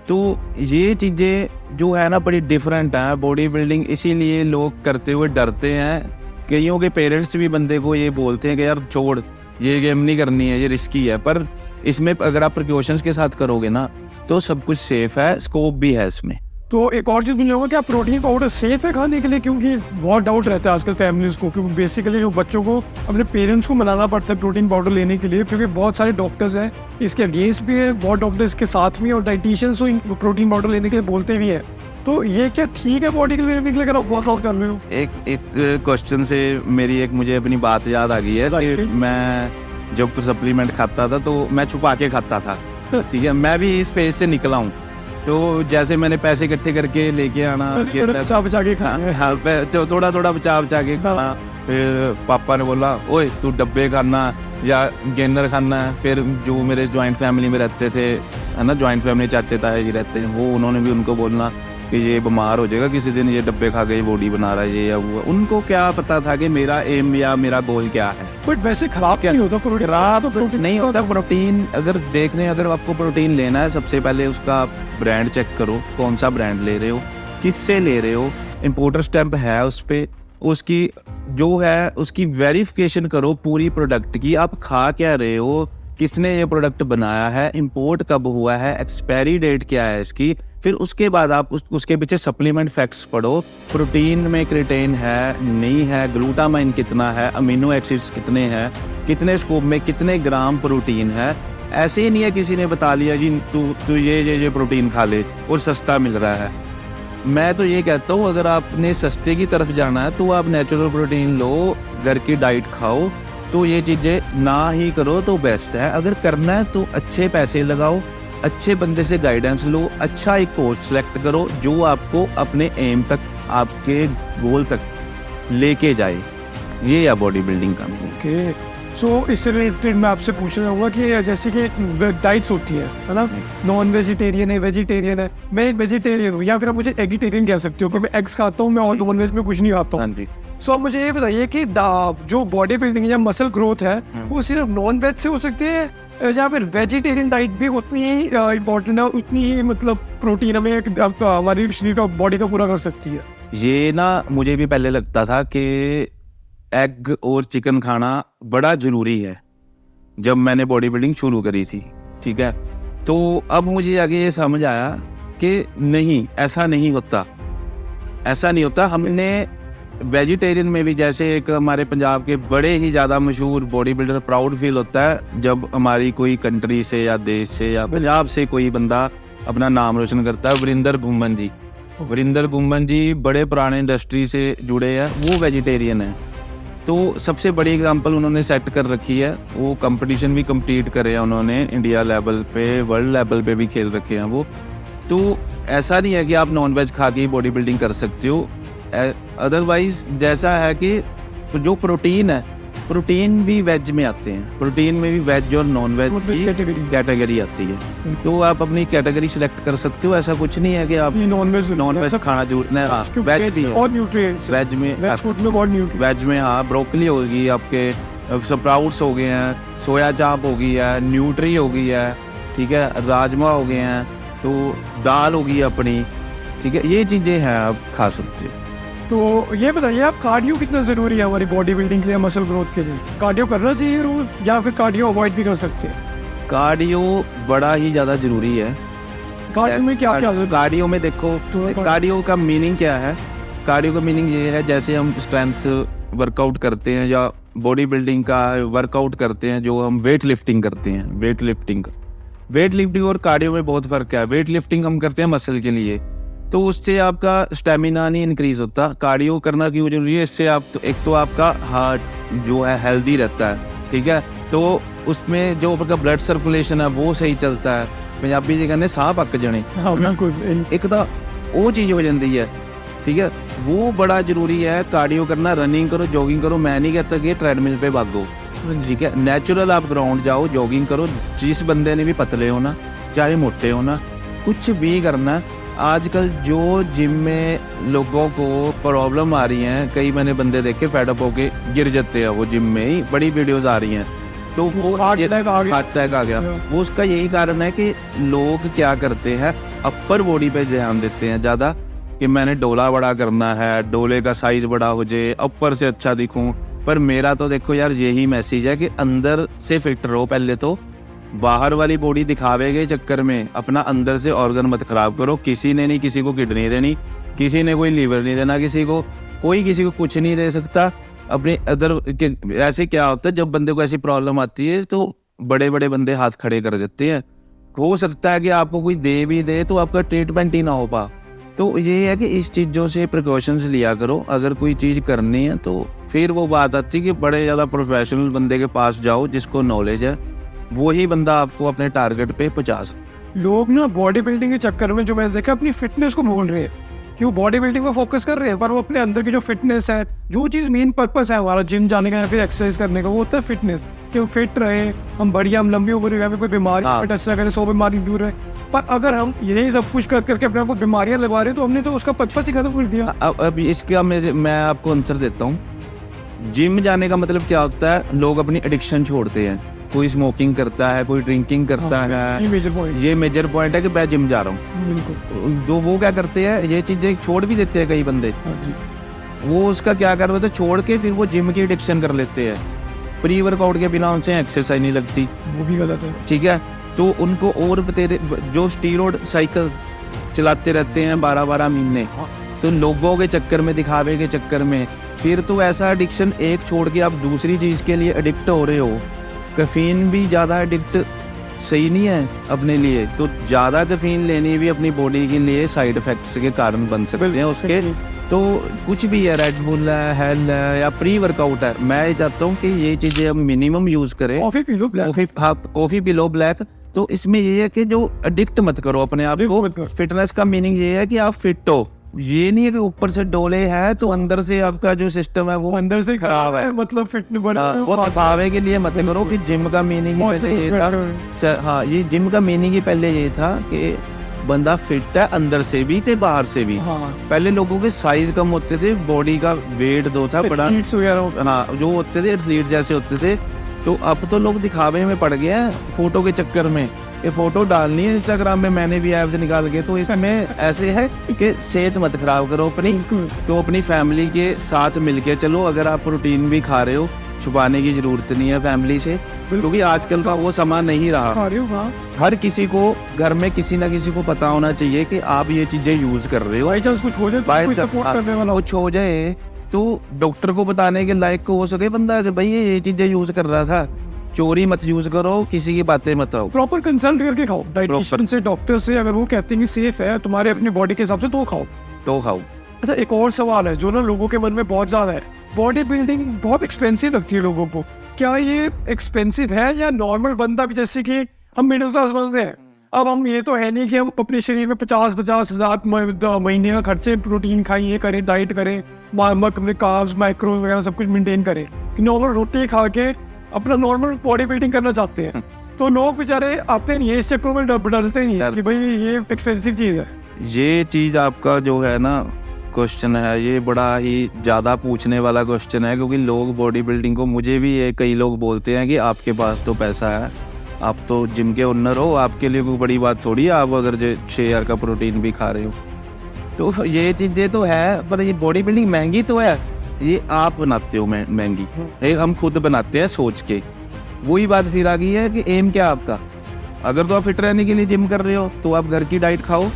तो ये चीज़ें जो है ना बड़ी डिफरेंट हैं। बॉडी बिल्डिंग इसीलिए लोग करते हुए डरते हैं। कईयों के पेरेंट्स भी बंदे को ये बोलते हैं कि यार छोड़, ये गेम नहीं करनी है, ये रिस्की है। पर इसमें अगर आप प्रिकॉशंस के साथ करोगे ना तो सब कुछ सेफ है, स्कोप भी है इसमें। तो एक और चीज़ पूछूंगा, क्या प्रोटीन पाउडर सेफ है खाने के लिए? क्योंकि बहुत डाउट रहता है आजकल फैमिलीज को, क्योंकि बेसिकली जो बच्चों को अपने पेरेंट्स को मनाना पड़ता है प्रोटीन पाउडर लेने के लिए, क्योंकि बहुत सारे डॉक्टर्स हैं इसके अगेंस्ट भी है, बहुत डॉक्टर्स के साथ में, और डाइटिशियंस तो प्रोटीन पाउडर लेने के लिए बोलते भी हैं। तो ये क्या ठीक है बॉडी के लिए लेने के लिए, अगर आप वर्कआउट कर रहे हो? एक इस क्वेश्चन से मेरी एक मुझे अपनी बात याद आ गई है कि मैं जब सप्लीमेंट खाता था तो मैं छुपा के खाता था। ठीक है, मैं भी इस फेज से निकला हूँ। तो जैसे मैंने पैसे इकट्ठे करके लेके आना, बचा के खाना, हाँ, थोड़ा थोड़ा बचा के खाना। फिर पापा ने बोला ओए तू डब्बे खाना या गेनर खाना है। फिर जो मेरे जॉइंट फैमिली में रहते थे, है ना, जॉइंट फैमिली चाचे ताए जी रहते हैं, वो उन्होंने भी उनको बोलना कि ये बीमार हो जाएगा किसी दिन, ये डब्बे खा के बॉडी बना रहा है ये या वो। उनको क्या पता था कि मेरा एम या मेरा गोल क्या है। बट वैसे खराब क्या नहीं होता प्रोटीन? खराब प्रोटीन नहीं होता। प्रोटीन अगर आपको प्रोटीन लेना है, सबसे पहले उसका ब्रांड चेक करो, कौन सा ब्रांड ले रहे हो, किससे ले रहे हो, इंपोर्टर स्टैंप है उस पर, उसकी जो है उसकी वेरिफिकेशन करो पूरी प्रोडक्ट की। आप खा क्या रहे हो, किसने ये प्रोडक्ट बनाया है, इंपोर्ट कब हुआ है, एक्सपायरी डेट क्या है इसकी। फिर उसके बाद आप उसके पीछे सप्लीमेंट फैक्ट्स पढ़ो, प्रोटीन में क्रिएटिन है नहीं है, ग्लूटामाइन कितना है, अमीनो एसिड्स कितने हैं, कितने स्कोप में कितने ग्राम प्रोटीन है। ऐसे ही नहीं है किसी ने बता लिया जी तू ये प्रोटीन खा ले और सस्ता मिल रहा है। मैं तो ये कहता हूँ अगर आपने सस्ते की तरफ जाना है तो आप नेचुरल प्रोटीन लो, घर की डाइट खाओ। तो ये चीज़ें ना ही करो तो बेस्ट है। अगर करना है तो अच्छे पैसे लगाओ, अच्छे बंदे से गाइडेंस लो, अच्छा एक कोर्स सेलेक्ट करो जो आपको अपने एम तक, आपके गोल तक लेके जाए। ये या बॉडी बिल्डिंग का। ओके, सो इससे रिलेटेड मैं आपसे पूछना चाहूँगा कि जैसे कि डाइट्स होती है ना, नॉन वेजिटेरियन है, वेजिटेरियन है, मैं एक वेजिटेरियन हूँ, या फिर आप मुझे एगिटेरियन कह सकते हो कि मैं एग्स खाता हूँ, मैं और नॉन वेज में कुछ नहीं खाता हूँ। हाँ जी। सो आप मुझे ये बताइए कि जो बॉडी बिल्डिंग या मसल ग्रोथ है वो सिर्फ नॉन वेज से हो सकती है या फिर वेजिटेरियन डाइट भी उतनी ही इम्पोर्टेंट है, उतनी ही मतलब प्रोटीन हमें हमारी शरीर का, बॉडी का पूरा कर सकती है? ये ना मुझे भी पहले लगता था कि एग और चिकन खाना बड़ा ज़रूरी है जब मैंने बॉडी बिल्डिंग शुरू करी थी। ठीक है, तो अब मुझे आगे ये समझ आया कि नहीं, ऐसा नहीं होता, ऐसा नहीं होता। हमने वेजिटेरियन में भी, जैसे एक हमारे पंजाब के बड़े ही ज़्यादा मशहूर बॉडी बिल्डर, प्राउड फील होता है जब हमारी कोई कंट्री से या देश से या पंजाब से कोई बंदा अपना नाम रोशन करता है, वरिंदर घुम्मन जी। वरिंदर घुम्मन जी बड़े पुराने इंडस्ट्री से जुड़े हैं, वो वेजिटेरियन है। तो सबसे बड़ी एग्जांपल उन्होंने सेट कर रखी है, वो कंपटीशन भी कम्पीट करे हैं उन्होंने, इंडिया लेवल पे, वर्ल्ड लेवल पे भी खेल रखे हैं वो। तो ऐसा नहीं है कि आप नॉन वेज खा के ही बॉडी बिल्डिंग कर सकते हो। अदरवाइज जैसा है कि जो प्रोटीन है, प्रोटीन भी वेज में आते हैं, प्रोटीन में भी वेज और नॉन वेज की कैटेगरी आती है। तो आप अपनी कैटेगरी सिलेक्ट कर सकते हो, ऐसा कुछ नहीं है कि आप नॉन वेज खाना जरूर नहीं। हाँ, वेज भी है, और न्यूट्रिएंट्स वेज में वेज में हाँ, ब्रोकली होगी, आपके स्प्राउट्स हो गए हैं, सोया चाप हो गई है, न्यूट्री हो गई है, ठीक है, राजमा हो गए हैं, तो दाल होगी अपनी, ठीक है, ये चीज़ें हैं आप खा सकते हो। तो ये बताइए आप, कार्डियो कितना ज़रूरी है हमारी बॉडी बिल्डिंग के लिए, मसल ग्रोथ के लिए? कार्डियो करना चाहिए रोज, या फिर कार्डियो अवॉइड भी कर सकते हैं? कार्डियो बड़ा ही ज़्यादा ज़रूरी है। कार्डियो में क्या क्या? कार्डियो में देखो, कार्डियो का मीनिंग क्या है? कार्डियो का मीनिंग ये है, जैसे हम स्ट्रेंथ वर्कआउट करते हैं या बॉडी बिल्डिंग का वर्कआउट करते हैं, जो हम वेट लिफ्टिंग करते हैं, वेट लिफ्टिंग और कार्डियो में बहुत फ़र्क है। वेट लिफ्टिंग हम करते हैं मसल के लिए, तो उससे आपका स्टेमिना नहीं इंक्रीज होता। कार्डियो करना क्यों जरूरी है? इससे आप तो एक तो आपका हार्ट जो है हेल्दी रहता है, ठीक है, तो उसमें जो आपका ब्लड सर्कुलेशन है वो सही चलता है। पंजाबी जी कहने साह पक जाने, एक तो वो चीज़ हो जाती है, ठीक है, वो बड़ा जरूरी है। कार्डियो करना, रनिंग करो, जॉगिंग करो। मैं नहीं कहता कि ट्रेडमिल पे भागो, ठीक है, नेचुरल आप ग्राउंड जाओ, जॉगिंग करो। जिस बंदे ने भी पतले होना, चाहे मोटे होना, कुछ भी करना। आजकल जो जिम में लोगों को प्रॉब्लम आ रही हैं, कई मैंने बंदे देखे फेडअप होके गिर जाते हैं वो जिम में ही, बड़ी वीडियोस आ रही हैं, तो वो हार्ट अटैक आ गया। वो उसका यही कारण है कि लोग क्या करते हैं, अपर बॉडी पे ध्यान देते हैं ज़्यादा, कि मैंने डोला बड़ा करना है, डोले का साइज बड़ा हो जाए, अपर से अच्छा दिखूं। पर मेरा तो देखो यार यही मैसेज है कि अंदर से फिट रहो पहले तो। बाहर वाली बॉडी दिखावे के चक्कर में अपना अंदर से ऑर्गन मत खराब करो। किसी ने नहीं किसी को किडनी देनी, किसी ने कोई लीवर नहीं देना, किसी को कोई किसी को कुछ नहीं दे सकता। अपने अदर ऐसे क्या होता है, जब बंदे को ऐसी प्रॉब्लम आती है तो बड़े बड़े बंदे हाथ खड़े कर देते हैं। हो सकता है कि आपको कोई दे भी दे तो आपका ट्रीटमेंट ही ना हो पा। तो ये है कि इस चीज़ों से प्रिकॉशंस लिया करो। अगर कोई चीज़ करनी है तो फिर वो बात आती है कि बड़े ज़्यादा प्रोफेशनल बंदे के पास जाओ, जिसको नॉलेज है, वही बंदा आपको अपने टारगेट पे पहुंचा सकता। लोग ना बॉडी बिल्डिंग के चक्कर में, जो मैंने देखा, अपनी फिटनेस को भूल रहे हैं, कि वो बॉडी बिल्डिंग पर फोकस कर रहे हैं, पर वो अपने अंदर की जो फिटनेस है, जो चीज़ मेन पर्पस है हमारा जिम जाने का या फिर एक्सरसाइज करने का, वो होता है फिटनेस, कि हम फिट रहे, हम बढ़िया, हम लंबी उम्र में कोई बीमारी टच ना करें, 100 बीमारी दूर रहे। पर अगर हम यही सब कुछ कर करके अपने आप को बीमारियां लगा रहे हैं, तो हमने तो उसका पर्पस ही खत्म कर दिया। अब इसका मैं आपको आंसर देता हूँ। जिम जाने का मतलब क्या होता है? लोग अपनी एडिक्शन छोड़ते हैं। कोई स्मोकिंग करता है, कोई ड्रिंकिंग करता है, ये मेजर पॉइंट है कि मैं जिम जा रहा हूँ। तो वो क्या करते हैं, ये चीज़ें छोड़ भी देते हैं कई बंदे। वो उसका क्या कर रहे थे, छोड़ के फिर वो जिम की एडिक्शन कर लेते हैं। प्री वर्कआउट के बिना उनसे एक्सरसाइज नहीं लगती, वो भी गलत है, ठीक है। तो उनको और तेरे जो स्टीरॉयड साइकिल चलाते रहते हैं 12-12 महीने, तो लोगों के चक्कर में, दिखावे के चक्कर में, फिर तो ऐसा एडिक्शन एक छोड़ के आप दूसरी चीज़ के लिए एडिक्ट हो रहे हो। कैफीन भी ज़्यादा एडिक्ट सही नहीं है अपने लिए, तो ज़्यादा कैफीन लेनी भी अपनी बॉडी के लिए साइड इफ़ेक्ट्स के कारण बन सकते हैं उसके। तो कुछ भी है, रेड बुल है, हेल है या प्री वर्कआउट है, मैं चाहता हूँ कि ये चीज़ें हम मिनिमम यूज़ करें। Coffee P low black, coffee P low black. तो इसमें ये है कि जो एडिक्ट मत करो अपने आप को। फिटनेस का मीनिंग ये है कि आप फिट हो, ये नहीं है कि ऊपर से डोले है तो अंदर से आपका जो सिस्टम है वो अंदर से खराब है, मतलब फिट बना। वो दिखावे के लिए मत करो। कि जिम का मीनिंग ही पहले ये था, हाँ, ये जिम का मीनिंग ही पहले ये था कि बंदा फिट है अंदर से भी ते बाहर से भी। पहले लोगों के साइज कम होते थे, बॉडी का वेट दो था बड़ा, हाँ, जो होते थे एथलीट जैसे होते थे। तो अब तो लोग दिखावे में पड़ गए हैं फोटो के चक्कर में। ये फोटो डालनी है इंस्टाग्राम में, मैंने भी ऐप से निकाल के। तो इसमें ऐसे है कि सेहत मत खराब करो अपनी, तो अपनी फैमिली के साथ मिलके चलो। अगर आप प्रोटीन भी खा रहे हो, छुपाने की जरूरत नहीं है फैमिली से, क्योंकि आजकल का वो समय नहीं रहा। हर किसी को घर में किसी ना किसी को पता होना चाहिए कि आप ये चीजें यूज कर रहे हो। बाई चांस कुछ हो जाए, कुछ हो जाए तो डॉक्टर को बताने के लायक को हो सके बंदा कि भाई ये चीजें यूज कर रहा था। चोरी मत यूज करो, किसी की बातें मत आओ, प्रॉपर कंसल्ट करके खाओ डाइटिशियन से, डॉक्टर से। अगर वो कहते हैं कि सेफ है तुम्हारे अपनी बॉडी के हिसाब से तो खाओ। तो खाओ। अच्छा, एक और सवाल है जो ना लोगों के मन में बहुत ज्यादा है बॉडी बिल्डिंग बहुत एक्सपेंसिव लगती है लोगों को, क्या ये एक्सपेंसिव है या नॉर्मल बंदा भी, जैसे कि हम मिडिल क्लास बंदे हैं, अब हम ये तो है नहीं कि हम अपने शरीर में 50-50 हज़ार महीने का खर्चे प्रोटीन खाइए करें, डाइट करें, कार्ब्स माइक्रो वगैरह सब कुछ मेंटेन करें, कि नॉर्मल रोटी खा के अपना नॉर्मल बॉडी बिल्डिंग करना चाहते हैं। तो लोग बेचारे आते नहीं है, इस चक्कर में डरते नहीं है कि भाई ये एक्सपेंसिव चीज़ है। ये चीज़ आपका जो है ना क्वेश्चन है, ये बड़ा ही ज़्यादा पूछने वाला क्वेश्चन है, क्योंकि लोग बॉडी बिल्डिंग को, मुझे भी ये कई लोग बोलते हैं कि आपके पास तो पैसा है, आप तो जिम के ओनर हो, आपके लिए कोई बड़ी बात थोड़ी है आप अगर 6 का प्रोटीन भी खा रहे हो। तो ये चीज़ें तो है, पर ये बॉडी बिल्डिंग महंगी तो है, ये आप बनाते हो महंगी, ये हम खुद बनाते हैं सोच के। वही बात फिर आ गई है कि एम क्या आपका, अगर तो आप फिट रहने के लिए जिम कर रहे हो तो आप घर की डाइट खाओ,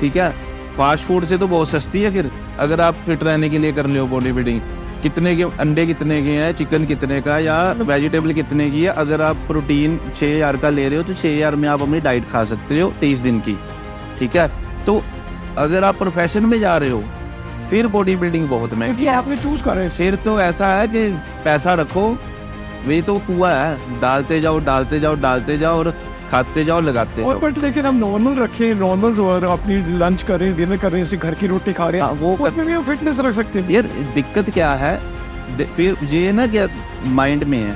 ठीक है। फास्ट फूड से तो बहुत सस्ती है फिर, अगर आप फिट रहने के लिए कर रहे हो बॉडी बिल्डिंग। कितने के अंडे कितने के हैं, चिकन कितने का, या वेजिटेबल कितने की है। अगर आप प्रोटीन 6000 का ले रहे हो तो 6000 में आप अपनी डाइट खा सकते हो 30 दिन की, ठीक है। तो अगर आप प्रोफेशन में जा रहे हो फिर बॉडी बिल्डिंग बहुत महंगी है, आपने चूज कर रहे हैं। फिर तो ऐसा है कि पैसा रखो, वही तो कुआ है, डालते जाओ डालते जाओ डालते जाओ और खाते जाओ लगाते जाओ। बट लेकिन हम नॉर्मल रखें, नॉर्मल अपनी लंच करें, डिनर कर रहे हैं, घर की रोटी खा रहे हैं, वो उसमें भी हम फिटनेस रख सकते हैं। यार दिक्कत क्या है, फिर ये ना क्या माइंड में है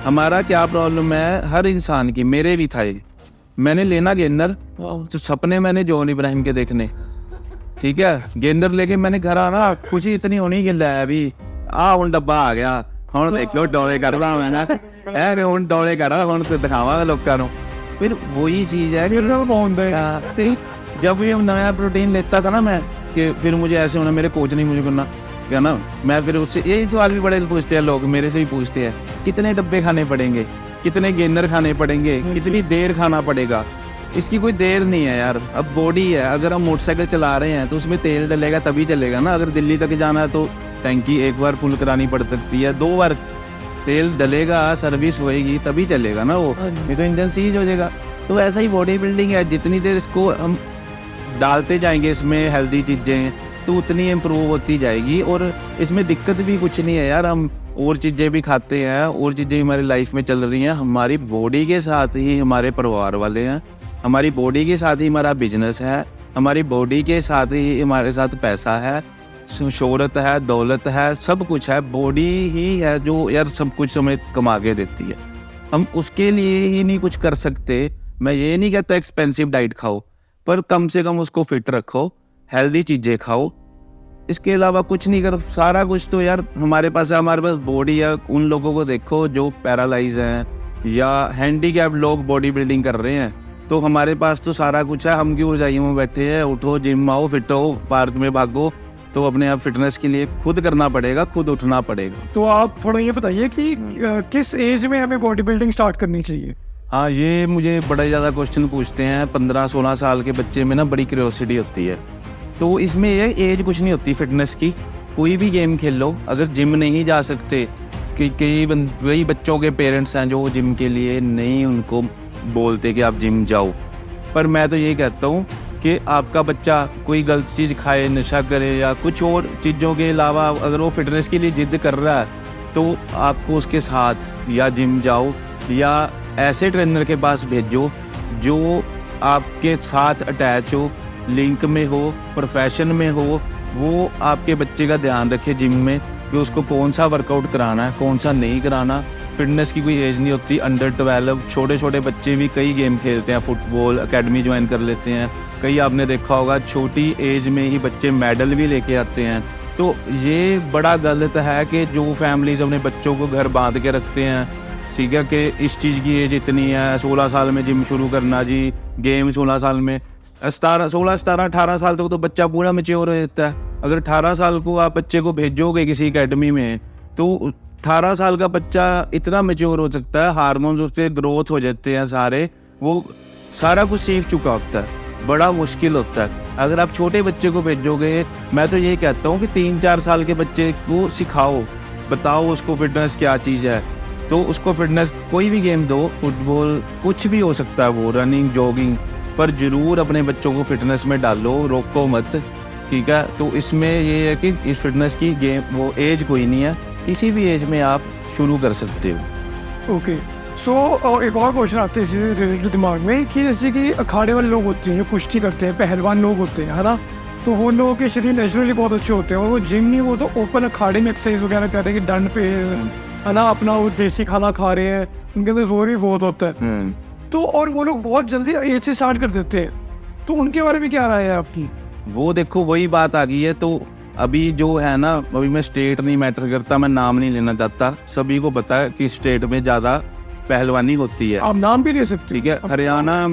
हमारा, क्या प्रॉब्लम है हर इंसान की, मेरे भी था ये। मैंने लेना गेनर, तो सपने मैंने जॉन इब्राहिम के देखने, ठीक है। गेनर लेके मैंने घर आना, खुशी इतनी होनी कि लै भी हुण डब्बा आ गया, हुण देख लो डोले करदा मैं ना, है हुण डोले करदा, हुण ते दिखावांगा लोकां नूं। फिर वही चीज़ है कि जब भी नया प्रोटीन लेता था ना मैं, कि फिर मुझे ऐसे होना, मेरे कोच नहीं मुझे करना क्या ना, मैं फिर उससे यही सवाल भी बड़े पूछते हैं लोग, मेरे से भी पूछते हैं कितने डब्बे खाने पड़ेंगे, कितने गेनर खाने पड़ेंगे, कितनी देर खाना पड़ेगा। इसकी कोई देर नहीं है यार, अब बॉडी है, अगर हम मोटरसाइकिल चला रहे हैं तो उसमें तेल डलेगा तभी चलेगा ना। अगर दिल्ली तक जाना है तो टैंकी एक बार फुल करानी पड़ सकती है, 2 बार तेल डलेगा, सर्विस होएगी तभी चलेगा ना वो, नहीं तो इंजन सीज हो जाएगा। तो ऐसा ही बॉडी बिल्डिंग है, जितनी देर इसको हम डालते जाएंगे इसमें हेल्दी चीज़ें तो उतनी इम्प्रूव होती जाएगी। और इसमें दिक्कत भी कुछ नहीं है यार, हम और चीज़ें भी खाते हैं, और चीज़ें हमारी लाइफ में चल रही हैं, हमारी बॉडी के साथ ही हमारे परिवार वाले हैं, हमारी बॉडी के साथ ही हमारा बिजनेस है, हमारी बॉडी के साथ ही हमारे साथ पैसा है, शोहरत है, दौलत है, सब कुछ है। बॉडी ही है जो यार सब कुछ हमें कमा के देती है, हम उसके लिए ही नहीं कुछ कर सकते। मैं ये नहीं कहता एक्सपेंसिव डाइट खाओ, पर कम से कम उसको फिट रखो, हेल्दी चीज़ें खाओ, इसके अलावा कुछ नहीं कर। सारा कुछ तो यार हमारे पास है, हमारे पास बॉडी है। उन लोगों को देखो जो पैरालाइज हैं या हैंडीकैप लोग बॉडी बिल्डिंग कर रहे हैं, तो हमारे पास तो सारा कुछ है, हम क्यों रजाइयों में बैठे हैं। उठो, जिम आओ, फिट हो, पार्क में भागो, तो अपने आप फिटनेस के लिए खुद करना पड़ेगा, खुद उठना पड़ेगा। तो आप थोड़ा ये बताइए कि किस एज में हमें बॉडी बिल्डिंग स्टार्ट करनी चाहिए। हाँ, ये मुझे बड़ा ज़्यादा क्वेश्चन पूछते हैं। 15-16 साल के बच्चे में ना बड़ी क्यूरियोसिटी होती है, तो इसमें ये एज कुछ नहीं होती फिटनेस की, कोई भी गेम खेल लो। अगर जिम नहीं जा सकते, कि कई बच्चों के पेरेंट्स हैं जो जिम के लिए नहीं उनको बोलते कि आप जिम जाओ, पर मैं तो ये कहता हूँ कि आपका बच्चा कोई गलत चीज़ खाए, नशा करे या कुछ और चीज़ों के अलावा अगर वो फिटनेस के लिए जिद कर रहा है, तो आपको उसके साथ या जिम जाओ या ऐसे ट्रेनर के पास भेजो जो आपके साथ अटैच हो, लिंक में हो, प्रोफेशन में हो, वो आपके बच्चे का ध्यान रखे जिम में कि उसको कौन सा वर्कआउट कराना है, कौन सा नहीं कराना। फिटनेस की कोई एज नहीं होती। अंडर 12 छोटे छोटे बच्चे भी कई गेम खेलते हैं, फुटबॉल अकेडमी ज्वाइन कर लेते हैं। कई आपने देखा होगा छोटी एज में ही बच्चे मेडल भी लेके आते हैं। तो ये बड़ा गलत है कि जो फैमिलीज अपने बच्चों को घर बांध के रखते हैं, ठीक है, कि इस चीज़ की एज इतनी है, 16 साल में जिम शुरू करना जी, गेम 16 साल में, 18 साल तक तो बच्चा पूरा मैच्योर हो जाता है। अगर 18 साल को आप बच्चे को भेजोगे किसी एकेडमी में, तो 18 साल का बच्चा इतना मैच्योर हो सकता है, हार्मोन्स उससे ग्रोथ हो जाते हैं सारे, वो सारा कुछ सीख चुका होता है। बड़ा मुश्किल होता है अगर आप छोटे बच्चे को भेजोगे। मैं तो ये कहता हूँ कि 3-4 साल के बच्चे को सिखाओ, बताओ उसको फिटनेस क्या चीज़ है, तो उसको फिटनेस कोई भी गेम दो, फुटबॉल कुछ भी हो सकता है, वो रनिंग, जॉगिंग, पर ज़रूर अपने बच्चों को फिटनेस में डालो, रोको मत। ठीक है। तो इसमें ये है कि इस फिटनेस की गेम वो एज कोई नहीं है, किसी भी एज में आप शुरू कर सकते हो। ओके, सो एक और क्वेश्चन आते हैं इससे रिलेटेड दिमाग में कि जैसे कि अखाड़े वाले लोग होते हैं जो कुश्ती करते हैं, पहलवान लोग होते हैं, है ना, तो वो लोगों के शरीर नेचुरली बहुत अच्छे होते हैं और वो जिम नहीं, वो तो ओपन अखाड़े में एक्सरसाइज वगैरह कर रहे हैं कि डंड पे, है ना, अपना वो देसी खाना खा रहे हैं, उनके अंदर जोर भी बहुत होता है। तो और वो लोग बहुत जल्दी एज से स्टार्ट कर देते हैं, तो उनके बारे में क्या राय है आपकी? वो देखो वही बात आ गई है। तो अभी जो है ना, अभी मैं स्टेट नहीं मैटर करता, मैं नाम नहीं लेना चाहता, सभी को पता है कि स्टेट में ज़्यादा पहलवानी होती है। आप नाम भी ले सकते, ठीक है। हरियाणा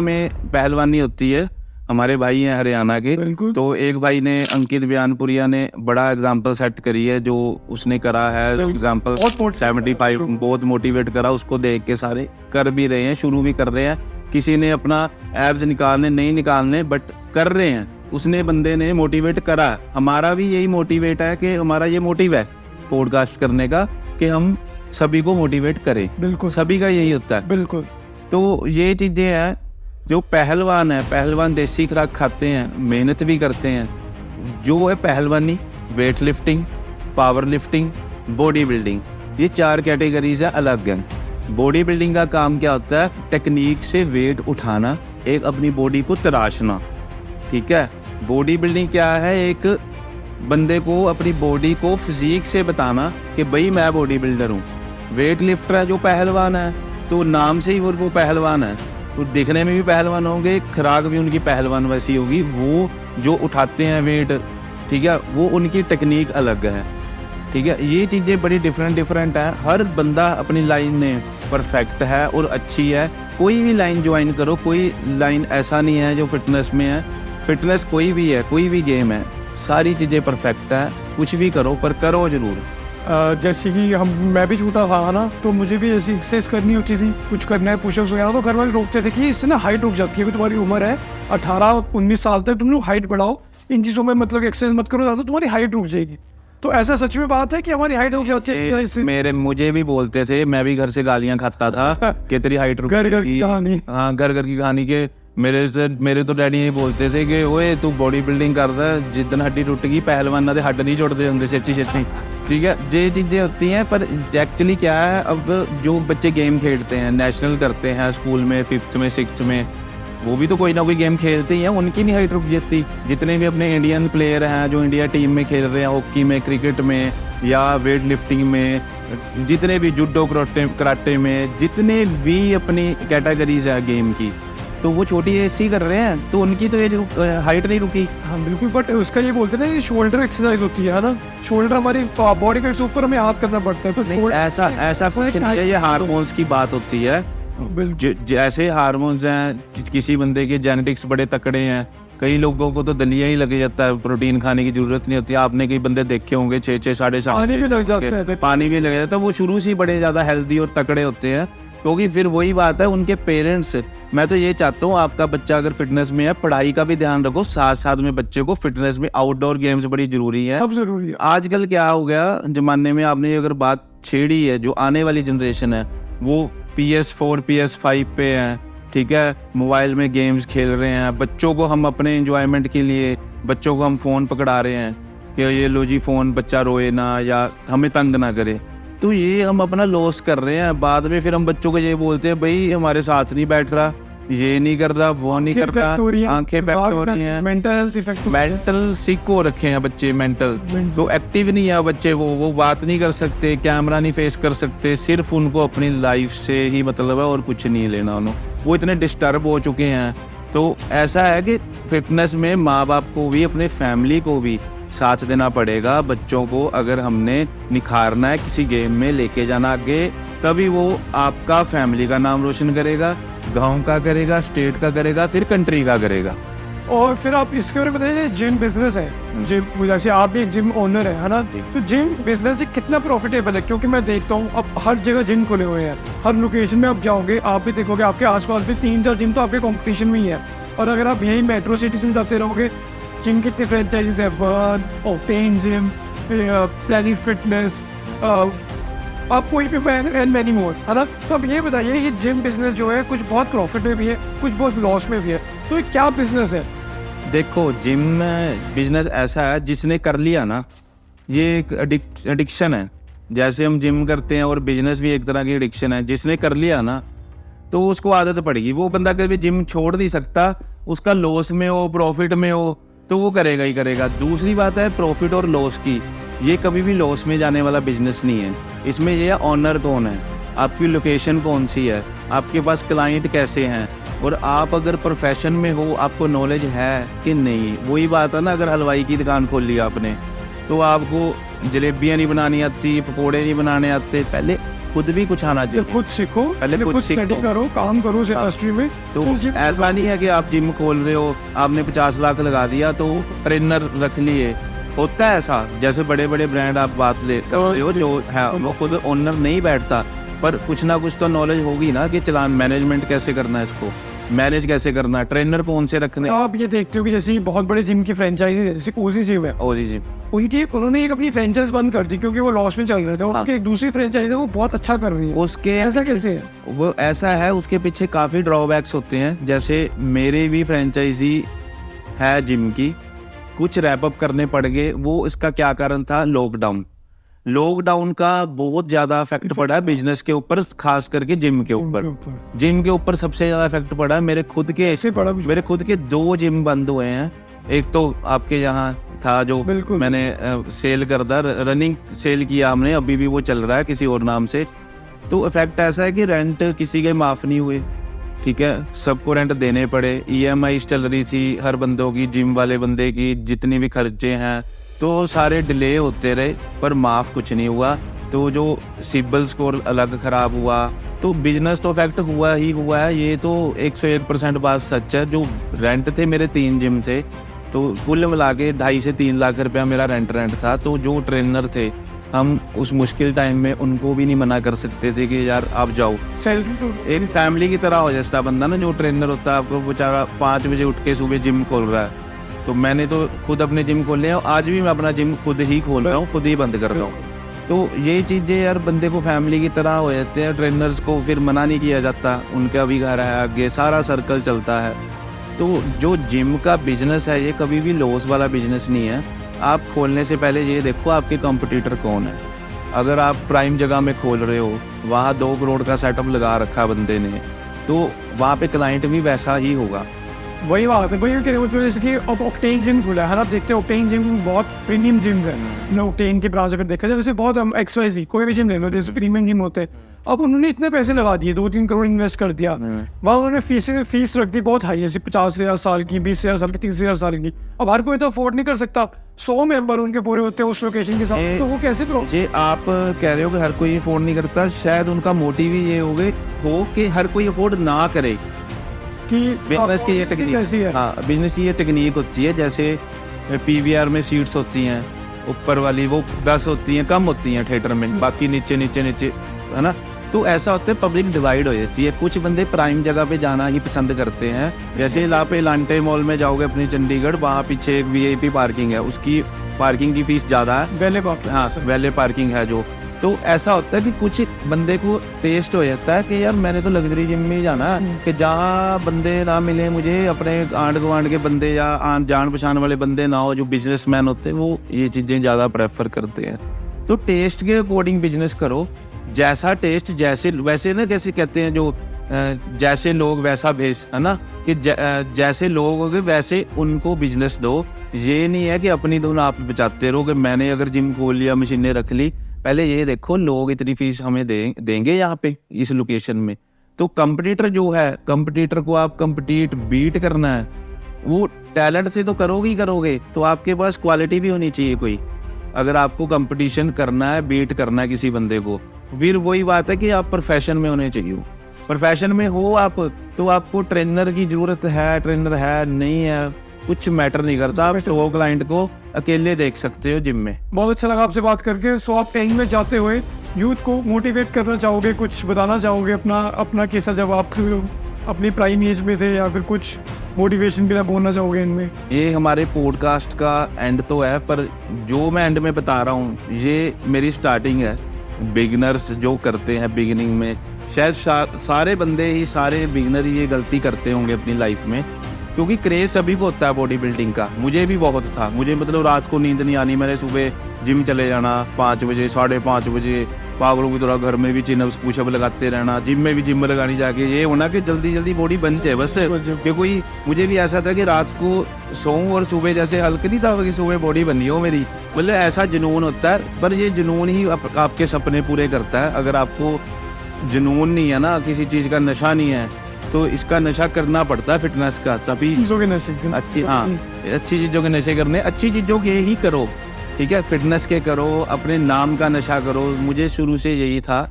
में पहलवानी होती है, हमारे भाई हैं हरियाणा के। बिल्कुल। तो एक भाई ने, अंकित बयानपुरिया ने बड़ा एग्जाम्पल सेट करी है, जो उसने करा है एग्जाम्पल 75, बहुत मोटिवेट करा, उसको देख के सारे कर भी रहे हैं, शुरू भी कर रहे हैं। किसी ने अपना एब्स निकालने नहीं निकालने, बट कर रहे हैं, उसने बंदे ने मोटिवेट करा। हमारा भी यही मोटिवेट है कि हमारा ये मोटिव है पॉडकास्ट करने का कि हम सभी को मोटिवेट करें। बिल्कुल, सभी का यही होता है। बिल्कुल। तो ये चीज़ें हैं, जो पहलवान है, पहलवान देसी खुराक खाते हैं, मेहनत भी करते हैं। जो है पहलवानी, weight lifting, power lifting, body building, ये 4 कैटेगरीज है, अलग हैं। बॉडी बिल्डिंग का काम क्या होता है? टेक्निक से वेट उठाना, एक अपनी बॉडी को तराशना, ठीक है। बॉडी बिल्डिंग क्या है? एक बंदे को अपनी बॉडी को फिजिक से बताना कि भाई मैं बॉडी बिल्डर हूँ। वेट लिफ्टर है जो पहलवान है, तो नाम से ही वो पहलवान है, तो दिखने में भी पहलवान होंगे, खुराक भी उनकी पहलवान वैसी होगी। वो जो उठाते हैं वेट, ठीक है, वो उनकी टेक्निक अलग है, ठीक है। ये चीज़ें बड़ी डिफरेंट हैं। हर बंदा अपनी लाइन में परफेक्ट है और अच्छी है। कोई भी लाइन ज्वाइन करो, कोई लाइन ऐसा नहीं है जो फिटनेस में है। फिटनेस कोई भी है, कोई भी गेम है, सारी चीज़ें परफेक्ट है। कुछ भी करो, पर करो ज़रूर। जैसे कि मैं भी छोटा था ना, तो मुझे भी ऐसी एक्सरसाइज करनी होती थी, कुछ करना है, पुशअप्स वगैरह, तो घर वाले रोकते थे कि इससे ना हाइट रुक जाती है, कि तुम्हारी उम्र है 18-19 साल तक, तुम लोग हाइट बढ़ाओ, इन चीज़ों में मतलब एक्सरसाइज मत करो ज़्यादा, तुम्हारी हाइट रुक जाएगी। तो ऐसा सच में बात है कि हमारी हाइट रुक जाती है? मुझे भी बोलते थे, मैं भी घर से गालियाँ खाता था कि तेरी हाइट रुक घर की कहानी। हाँ, घर की कहानी के मेरे तो डैडी ये बोलते थे कि ओए तू बॉडी बिल्डिंग करता है, जिद्दन हड्डी टुट गई, पहलवाना दे हड्ड नहीं जुड़ते होंगे छेती, ठीक है। ये चीज़ें होती हैं, पर एक्चुअली क्या है, अब जो बच्चे गेम खेलते हैं, नेशनल करते हैं स्कूल में 5th में 6th में, वो भी तो कोई ना कोई गेम खेलते ही हैं, उनकी नहीं हाइट रुक जाती। जितने भी अपने इंडियन प्लेयर हैं जो इंडिया टीम में खेल रहे हैं, हॉकी में, क्रिकेट में या वेट लिफ्टिंग में, जितने भी जूडो कराटे में, जितने भी अपनी कैटेगरीज है गेम की, तो वो छोटी एज से कर रहे हैं, तो उनकी तो एज हाइट नहीं रुकी। हाँ बिल्कुल, बट उसका ये बोलते हैं ना, ये शोल्डर एक्सरसाइज होती है ना, शोल्डर हमारी बॉडी वेट से ऊपर हमें हाथ करना पड़ता है, तो ऐसा कुछ नहीं है, ये हार्मोन्स की बात होती है। जैसे हार्मोन्स हैं, किसी बंदे के जेनेटिक्स बड़े तकड़े हैं, कई लोगों को तो दलिया ही लग जाता है, प्रोटीन खाने की जरूरत नहीं होती। आपने कई बंदे देखे होंगे 6-6 साढ़े 7 पानी भी लग जाता है, वो शुरू से ही बड़े ज्यादा हेल्दी और तकड़े होते हैं, क्योंकि फिर वही बात है, उनके पेरेंट्स। मैं तो ये चाहता हूँ, आपका बच्चा अगर फिटनेस में है, पढ़ाई का भी ध्यान रखो, साथ साथ में बच्चे को फिटनेस में आउटडोर गेम्स बड़ी जरूरी है, सब जरूरी है। आजकल क्या हो गया जमाने में, आपने अगर बात छेड़ी है, जो आने वाली जनरेशन है वो PS4 PS5 पे है, ठीक है, मोबाइल में गेम्स खेल रहे हैं। बच्चों को हम अपने एंजॉयमेंट के लिए बच्चों को हम फ़ोन पकड़ा रहे हैं कि ये लो जी फ़ोन, बच्चा रोए ना या हमें तंग ना करे, तो ये हम अपना लॉस कर रहे हैं। बाद में फिर हम बच्चों को ये बोलते हैं, भाई हमारे साथ नहीं बैठ रहा, ये नहीं कर रहा, वो नहीं कर रहा, आंखें इफेक्ट हो रही हैं, मेंटल हेल्थ इफेक्ट, मेंटल सिक हो रखे हैं बच्चे, मेंटल तो एक्टिव नहीं है बच्चे, वो बात नहीं कर सकते, कैमरा नहीं फेस कर सकते, सिर्फ उनको अपनी लाइफ से ही मतलब है और कुछ नहीं लेना उन्होंने, वो इतने डिस्टर्ब हो चुके हैं। तो ऐसा है कि फिटनेस में माँ बाप को भी, अपने फैमिली को भी साथ देना पड़ेगा। बच्चों को अगर हमने निखारना है, किसी गेम में लेके जाना आगे, तभी वो आपका फैमिली का नाम रोशन करेगा, गांव का करेगा, स्टेट का करेगा, फिर कंट्री का करेगा। और फिर आप इसके बारे में बताइए, जिम बिजनेस है, जिम जैसे आप भी एक जिम ओनर है ना, तो जिम बिजनेस से कितना प्रॉफिटेबल है? क्योंकि मैं देखता हूँ अब हर जगह जिम खुले हुए हैं, हर लोकेशन में आप जाओगे, आप भी देखोगे आपके आसपास भी 3-4 जिम तो आपके कंपटीशन में ही है। और अगर आप यही मेट्रो सिटीज में जाते रहोगे, जिम कितने फ्रेंचाइजीज है, burn, octane gym, planet fitness, आप कोई भी मैनी मोर, है ना। तो अब ये बताइए, ये जिम बिजनेस जो है, कुछ बहुत प्रॉफिट में भी है, कुछ बहुत लॉस में भी है, तो ये क्या बिजनेस है? देखो जिम बिजनेस ऐसा है, जिसने कर लिया ना, ये एक एडिक्शन है। जैसे हम जिम करते हैं और बिजनेस भी एक तरह की एडिक्शन है। जिसने कर लिया ना तो उसको आदत पड़ेगी। वो बंदा कभी जिम छोड़ नहीं सकता, उसका लॉस में हो प्रॉफिट में हो तो वो करेगा ही करेगा। दूसरी बात है प्रॉफिट और लॉस की, ये कभी भी लॉस में जाने वाला बिजनेस नहीं है। इसमें ये ऑनर कौन है, आपकी लोकेशन कौन सी है, आपके पास क्लाइंट कैसे हैं, और आप अगर प्रोफेशन में हो, आपको नॉलेज है कि नहीं। वही बात है ना, अगर हलवाई की दुकान खोल ली आपने तो आपको जलेबियाँ नहीं बनानी आती, पकोड़े नहीं बनाने आते, पहले खुद भी कुछ आना चाहिए। खुद सीखो, पहले खुद कुछ स्टडी सीखो। करो, काम करो उस इंडस्ट्री में। तो फिर जिम- ऐसा नहीं है कि आप जिम खोल रहे हो, आपने 50 लाख लगा दिया तो ट्रेनर रख लिए। होता है ऐसा, जैसे बड़े बड़े ब्रांड आप बात ले करते हो, जो है वो खुद ओनर नहीं बैठता, पर कुछ ना कुछ तो नॉलेज होगी ना कि चलान मैनेजमेंट कैसे करना है, इसको मैनेज कैसे करना है, ट्रेनर कौन से रखने। आप ये देखते हो कि जैसे बहुत बड़े जिम की फ्रेंचाइजी है, जैसे कोजी जिम है, ओ जी जी, उन्होंने एक अपनी फ्रेंचाइज बंद कर दी क्योंकि वो लॉस में चल रहे थे। उनकी एक दूसरी फ्रेंचाइज है वो बहुत अच्छा कर रही है। उसके ऐसा कैसे है? वो ऐसा है, उसके पीछे काफ़ी ड्रॉबैक्स होते हैं। जैसे मेरी भी फ्रेंचाइजी है जिम की, कुछ रैप अप करने पड़ गए। वो इसका क्या कारण था? लॉकडाउन का बहुत ज़्यादा इफेक्ट पड़ा है बिजनेस के ऊपर, खास करके जिम के ऊपर। जिम के ऊपर सबसे ज़्यादा इफेक्ट पड़ा है। मेरे खुद के 2 जिम बंद हुए हैं। एक तो आपके यहाँ था जो बिल्कुल। मैंने सेल कर दा, रनिंग सेल किया हमने, अभी भी वो चल रहा है किसी और नाम से। तो इफेक्ट ऐसा है कि रेंट किसी के माफ़ नहीं हुए, ठीक है, सबको रेंट देने पड़े। EMI चल रही थी हर बंदों की, जिम वाले बंदे की जितनी भी खर्चे हैं, तो सारे डिले होते रहे पर माफ़ कुछ नहीं हुआ। तो जो सिबिल स्कोर अलग ख़राब हुआ, तो बिजनेस तो इफेक्ट हुआ ही हुआ है। ये तो 101% बात सच है। जो रेंट थे मेरे 3 जिम थे, तो कुल मिला के 2.5 से 3 लाख रुपया मेरा रेंट था। तो जो ट्रेनर थे, हम उस मुश्किल टाइम में उनको भी नहीं मना कर सकते थे कि यार आप जाओ। सैलरी तो एक फैमिली की तरह हो जाता बंदा ना, जो ट्रेनर होता है। आपको बेचारा 5 बजे उठ के सुबह जिम खोल रहा है, तो मैंने तो खुद अपने जिम खोले हैं। आज भी मैं अपना जिम खुद ही खोल रहा हूँ, खुद ही बंद कर रहा हूँ। तो ये चीज़ें यार बंदे को फैमिली की तरह हो जाते हैं। ट्रेनर्स को फिर मना नहीं किया जाता, उनका भी घर है आगे, सारा सर्कल चलता है। तो जो जिम का बिजनेस है, ये कभी भी लॉस वाला बिजनेस नहीं है। आप खोलने से पहले ये देखो आपके कंपटीटर कौन है। अगर आप प्राइम जगह में खोल रहे हो, वहाँ 2 करोड़ का सेटअप लगा रखा बंदे ने, तो वहाँ पे क्लाइंट भी वैसा ही होगा। वही बात है, वही कह रहे हो। जैसे कि अब ऑक्टेन जिम खुला है, आप देखते हैं ऑक्टेन जिम बहुत प्रीमियम जिम है ना। ऑक्टेन के ब्रांच अगर देखा जाए, जैसे बहुत XYZ कोई भी जिम ले लो, जैसे प्रीमियम जिम होते हैं। अब उन्होंने इतने पैसे लगा दिए, 2-3 करोड़ इन्वेस्ट कर दिया, वहाँ उन्होंने फीस रख दी बहुत हाई, जैसे 50,000 साल की, 20,000 साल की, 30,000 साल की। अब हर कोई तो अफोर्ड नहीं कर सकता। 100 मेंबर उनके पूरे होते हैं उस लोकेशन के साथ, तो वो कैसे ये आप कह रहे हो कि हर कोई अफोर्ड नहीं करता, शायद उनका मोटिव ही ये हो कि हर कोई अफोर्ड ना करे। कि बिजनेस की ये टेक्निक है। हाँ, बिजनेस की ये टेक्निक होती है। जैसे PVR में सीट्स होती हैं, ऊपर वाली वो 10 होती हैं, कम होती हैं थिएटर में, बाकी नीचे नीचे नीचे, है ना। तो ऐसा होता है, पब्लिक डिवाइड हो जाती है। कुछ बंदे प्राइम जगह पे जाना ही पसंद करते हैं। जैसे लांटे मॉल में जाओगे अपनी चंडीगढ़, वहाँ पीछे एक VIP पार्किंग है, उसकी पार्किंग की फीस ज़्यादा है। वैले पार्किंग है जो। तो ऐसा होता है कि कुछ बंदे को टेस्ट हो जाता है कि यार मैंने तो लग्जरी जिम में ही जाना है, कि जहाँ बंदे ना मिले मुझे, अपने आंड गुआंड के बंदे या जान पहचान वाले बंदे ना हो, जो बिजनेसमैन होते हैं वो ये चीज़ें ज़्यादा प्रेफर करते हैं। तो टेस्ट के अकॉर्डिंग बिजनेस करो। जैसा टेस्ट जैसे वैसे ना, जैसे कहते हैं जो जैसे लोग वैसा भेस, है ना, कि जैसे लोग होंगे वैसे उनको बिजनेस दो। ये नहीं है कि अपनी धुन आप बचाते रहो कि मैंने अगर जिम खोल लिया, मशीनें रख ली। पहले ये देखो लोग इतनी फीस हमें देंगे यहाँ पे इस लोकेशन में। तो कंपटीटर जो है, कंपटीटर को आप बीट करना है, वो टैलेंट से तो करोगे ही करोगे, तो आपके पास क्वालिटी भी होनी चाहिए कोई। अगर आपको कंपटीशन करना है, बीट करना है किसी बंदे को, फिर वही बात है कि आप प्रोफेशन में होने चाहिए। प्रोफेशन में हो आप, तो आपको ट्रेनर की जरूरत है, ट्रेनर है नहीं है कुछ मैटर नहीं करता। आप 100 क्लाइंट को अकेले देख सकते हो जिम में। बहुत अच्छा लगा आपसे बात करके। सो आप एंड में जाते हुए यूथ को मोटिवेट करना चाहोगे, कुछ बताना चाहोगे अपना कैसा, जब आप अपनी प्राइम एज में थे, या फिर कुछ मोटिवेशन के लिए बोलना चाहोगे इनमें? ये हमारे पॉडकास्ट का एंड तो है, पर जो मैं एंड में बता रहा हूँ ये मेरी स्टार्टिंग है। बिगिनर्स जो करते हैं बिगिनिंग में, शायद सारे बंदे ही, सारे बिगिनर ही ये गलती करते होंगे अपनी लाइफ में क्योंकि क्रेज सभी को होता है बॉडी बिल्डिंग का, मुझे भी बहुत था। मुझे मतलब रात को नींद नहीं आनी, मैंने सुबह जिम चले जाना 5 बजे 5:30 बजे, पागलों की तरह घर में भी चिनअप्स पुशअप लगाते रहना, जिम में भी जिम लगानी जाके, ये होना कि जल्दी जल्दी बॉडी बन जाए बस। क्योंकि मुझे भी ऐसा था कि रात को सोऊं और सुबह जैसे हल्क नहीं था कि सुबह बॉडी बनी हो मेरी, मतलब ऐसा जुनून होता है। पर ये जुनून ही आपके सपने पूरे करता है। अगर आपको जुनून नहीं है ना, किसी चीज़ का नशा नहीं है, तो इसका नशा करना पड़ता है फिटनेस का, तभी चीज़ों के नशे अच्छी चीज़ों के नशे करने, अच्छी चीज़ों के ही करो, ठीक है, फिटनेस के करो, अपने नाम का नशा करो। मुझे शुरू से यही था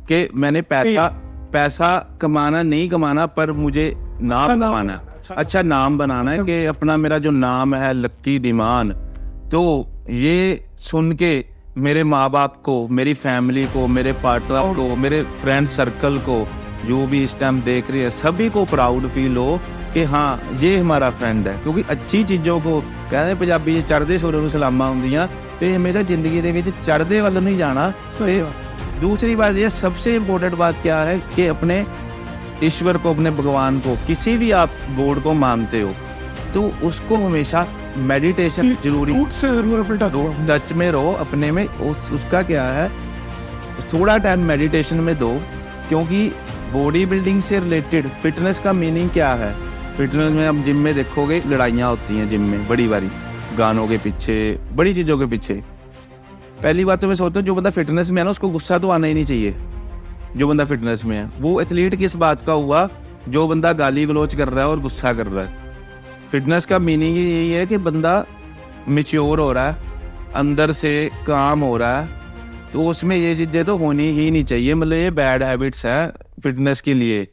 कि मैंने पैसा कमाना नहीं कमाना, पर मुझे नाम कमाना, अच्छा नाम बनाना है कि अपना मेरा जो नाम है लक्की धीमान, तो ये सुन के मेरे माँ बाप को, मेरी फैमिली को, मेरे पार्टनर को, मेरे फ्रेंड सर्कल को, जो भी इस टाइम देख रही है, सभी को प्राउड फील हो कि हाँ ये हमारा फ्रेंड है। क्योंकि अच्छी चीज़ों को कहते हैं पंजाबी चढ़दे सूरज नूं सलामां हुंदियां, तो हमेशा जिंदगी दे विच चढ़दे वाल नहीं जाना। दूसरी बात ये सबसे इम्पोर्टेंट बात क्या है कि अपने ईश्वर को, अपने भगवान को, किसी भी आप गॉड को मानते हो तो उसको हमेशा मेडिटेशन जरूरी, टच में रहो अपने में। उसका क्या है, थोड़ा टाइम मेडिटेशन में दो, क्योंकि बॉडी बिल्डिंग से रिलेटेड फिटनेस का मीनिंग क्या है। फिटनेस में आप जिम में देखोगे लड़ाइयाँ होती हैं जिम में बड़ी बारी, गानों के पीछे, बड़ी चीज़ों के पीछे। पहली बात तो मैं सोचता हूँ जो बंदा फिटनेस में है ना, उसको गुस्सा तो आना ही नहीं चाहिए। जो बंदा फिटनेस में है वो एथलीट किस बात का हुआ, जो बंदा गाली गलौज कर रहा है और गुस्सा कर रहा है। फिटनेस का मीनिंग यही है कि बंदा मैच्योर हो रहा है, अंदर से काम हो रहा है, तो उसमें ये चीज़ें तो होनी ही नहीं चाहिए। मतलब ये बैड हैबिट्स है फिटनेस के लिए,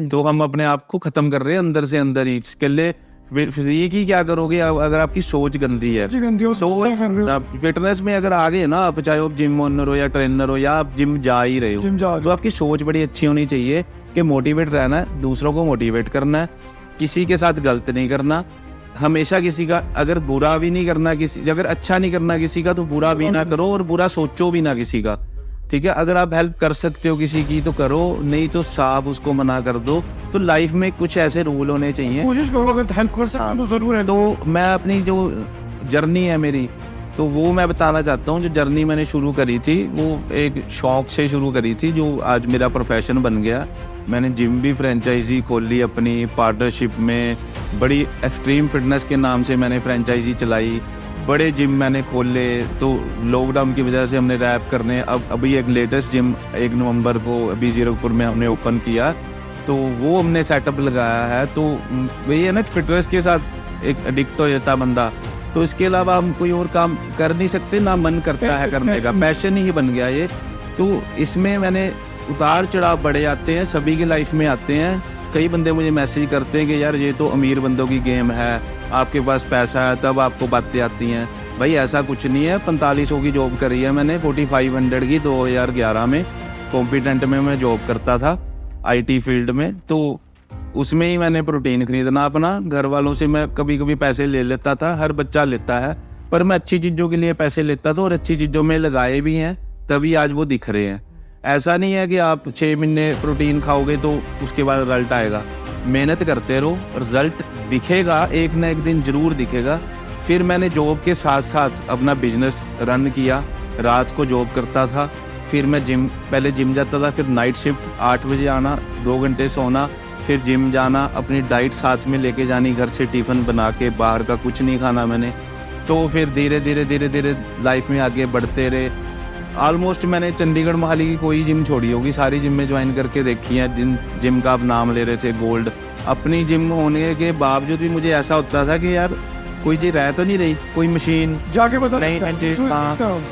तो हम अपने आप को ख़त्म कर रहे हैं अंदर से अंदर ही। इसके लिए फिजिक ही क्या करोगे अगर आपकी सोच गंदी है। सोच फिटनेस में अगर आ गए ना आप, चाहे आप जिम ओनर हो या ट्रेनर हो या आप जिम जा ही रहे हो, तो आपकी सोच बड़ी अच्छी होनी चाहिए कि मोटिवेट रहना है, दूसरों को मोटिवेट करना है, किसी के साथ गलत नहीं करना, हमेशा किसी का अगर बुरा भी नहीं करना, किसी अगर अच्छा नहीं करना किसी का, तो बुरा भी ना करो और बुरा सोचो भी ना किसी का, ठीक है। अगर आप हेल्प कर सकते हो किसी की तो करो, नहीं तो साफ उसको मना कर दो। तो लाइफ में कुछ ऐसे रूल होने चाहिए, कोशिश करो अगर हेल्प कर सकते तो जरूर है। तो मैं अपनी जो जर्नी है मेरी, तो वो मैं बताना चाहता हूँ। जो जर्नी मैंने शुरू करी थी वो एक शौक से शुरू करी थी, जो आज मेरा प्रोफेशन बन गया। मैंने जिम भी फ्रेंचाइजी खोली अपनी पार्टनरशिप में, बड़ी एक्सट्रीम फिटनेस के नाम से मैंने फ्रेंचाइजी चलाई, बड़े जिम मैंने खोले। तो लॉकडाउन की वजह से हमने रैप करने, अब अभी एक लेटेस्ट जिम 1 नवंबर को अभी जीरकपुर में हमने ओपन किया, तो वो हमने सेटअप लगाया है। तो वही है ना, फिटनेस के साथ एक एडिक्ट हो जाता बंदा, तो इसके अलावा हम कोई और काम कर नहीं सकते, ना मन करता है करने का, पैशन ही बन गया ये। तो इसमें मैंने उतार चढ़ाव बड़े आते हैं, सभी की लाइफ में आते हैं। कई बंदे मुझे मैसेज करते हैं कि यार ये तो अमीर बंदों की गेम है, आपके पास पैसा है तब आपको बातें आती हैं। भाई ऐसा कुछ नहीं है। 4500 की जॉब करी है मैंने, 4500 की 2011 में कॉम्पिटेंट में मैं जॉब करता था IT फील्ड में। तो उसमें ही मैंने प्रोटीन खरीदना अपना, घर वालों से मैं कभी कभी पैसे ले लेता था, हर बच्चा लेता है, पर मैं अच्छी चीज़ों के लिए पैसे लेता था और अच्छी चीज़ों में लगाए भी हैं, तभी आज वो दिख रहे हैं। ऐसा नहीं है कि आप 6 महीने प्रोटीन खाओगे तो उसके बाद रिजल्ट आएगा। मेहनत करते रहो, रिजल्ट दिखेगा, एक ना एक दिन ज़रूर दिखेगा। फिर मैंने जॉब के साथ साथ अपना बिजनेस रन किया, रात को जॉब करता था, फिर मैं पहले जिम जाता था, फिर नाइट शिफ्ट 8 बजे आना, 2 घंटे सोना, फिर जिम जाना, अपनी डाइट साथ में लेके जानी, घर से टिफ़िन बना के, बाहर का कुछ नहीं खाना मैंने। तो फिर धीरे धीरे लाइफ में आगे बढ़ते रहे। ऑलमोस्ट मैंने चंडीगढ़ मोहाली की कोई जिम छोड़ी होगी, सारी जिम में ज्वाइन करके देखी है। जिन जिम का आप नाम ले रहे थे गोल्ड, अपनी जिम होने के बावजूद भी मुझे ऐसा होता था कि यार कोई चीज़ रह तो नहीं रही, कोई मशीन जाके पता नहीं,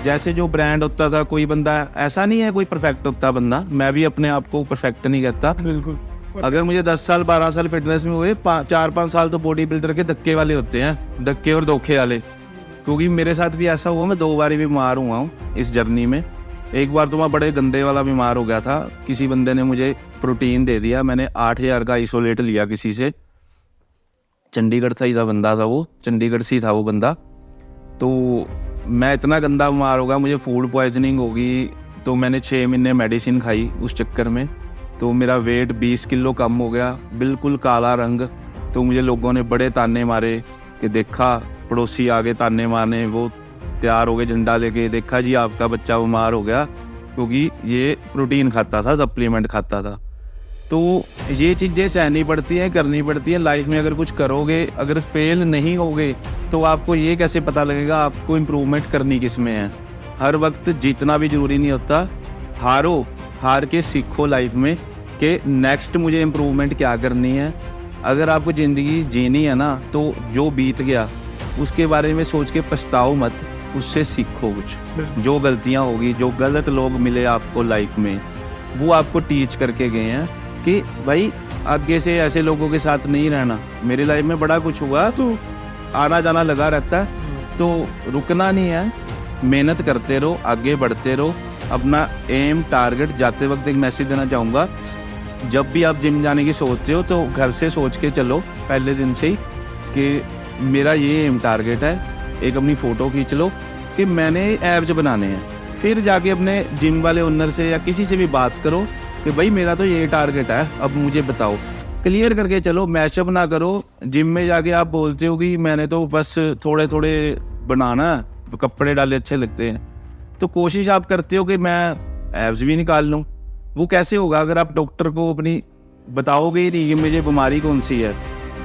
जैसे जो ब्रांड होता था, कोई बंदा ऐसा नहीं है कोई परफेक्ट होता बंदा, मैं भी अपने आप को परफेक्ट नहीं कहता। बिल्कुल, अगर मुझे 10 साल 12 साल फिटनेस में हुए, 4-5 साल तो बॉडी बिल्डर के धक्के वाले होते हैं, धक्के और धोखे वाले। क्योंकि मेरे साथ भी ऐसा हुआ, मैं 2 बार बीमार हुआ हूँ इस जर्नी में। एक बार तो मैं बड़े गंदे वाला बीमार हो गया था, किसी बंदे ने मुझे प्रोटीन दे दिया, मैंने 8000 का आइसोलेट लिया किसी से, चंडीगढ़ से ही था बंदा था वो, चंडीगढ़ से ही था वो बंदा। तो मैं इतना गंदा बीमार हो गया, मुझे फूड पॉइजनिंग होगी, तो मैंने 6 महीने मेडिसिन खाई उस चक्कर में। तो मेरा वेट 20 किलो कम हो गया, बिल्कुल काला रंग। तो मुझे लोगों ने बड़े ताने मारे कि देखा, पड़ोसी आगे ताने मारने, वो तैयार हो गए झंडा लेके, देखा जी आपका बच्चा बीमार हो गया क्योंकि ये प्रोटीन खाता था, सप्लीमेंट खाता था। तो ये चीज़ें सहनी पड़ती हैं, करनी पड़ती हैं लाइफ में। अगर कुछ करोगे, अगर फेल नहीं होगे तो आपको ये कैसे पता लगेगा आपको इम्प्रूवमेंट करनी किस में है। हर वक्त जीतना भी ज़रूरी नहीं होता, हारो, हार के सीखो लाइफ में कि नेक्स्ट मुझे इम्प्रूवमेंट क्या करनी है। अगर आपको ज़िंदगी जीनी है ना, तो जो बीत गया उसके बारे में सोच के पछताओ मत, उससे सीखो कुछ। जो गलतियाँ होगी, जो गलत लोग मिले आपको लाइफ में, वो आपको टीच करके गए हैं कि भाई आगे से ऐसे लोगों के साथ नहीं रहना। मेरी लाइफ में बड़ा कुछ हुआ, तो आना जाना लगा रहता है, तो रुकना नहीं है, मेहनत करते रहो, आगे बढ़ते रहो। अपना एम, टारगेट, जाते वक्त एक मैसेज देना चाहूँगा, जब भी आप जिम जाने की सोचते हो तो घर से सोच के चलो पहले दिन से ही कि मेरा ये एम टारगेट है। एक अपनी फ़ोटो खींच लो कि मैंने एब्स बनाने हैं। फिर जाके अपने जिम वाले ओनर से या किसी से भी बात करो कि भाई मेरा तो ये टारगेट है, अब मुझे बताओ। क्लियर करके चलो, मैशअप ना करो। जिम में जाके आप बोलते हो कि मैंने तो बस थोड़े थोड़े बनाना, कपड़े डाले अच्छे लगते हैं, तो कोशिश आप करते हो कि मैं एब्स भी निकाल लूँ। वो कैसे होगा अगर आप डॉक्टर को अपनी बताओगे ही नहीं कि मुझे बीमारी कौन सी है।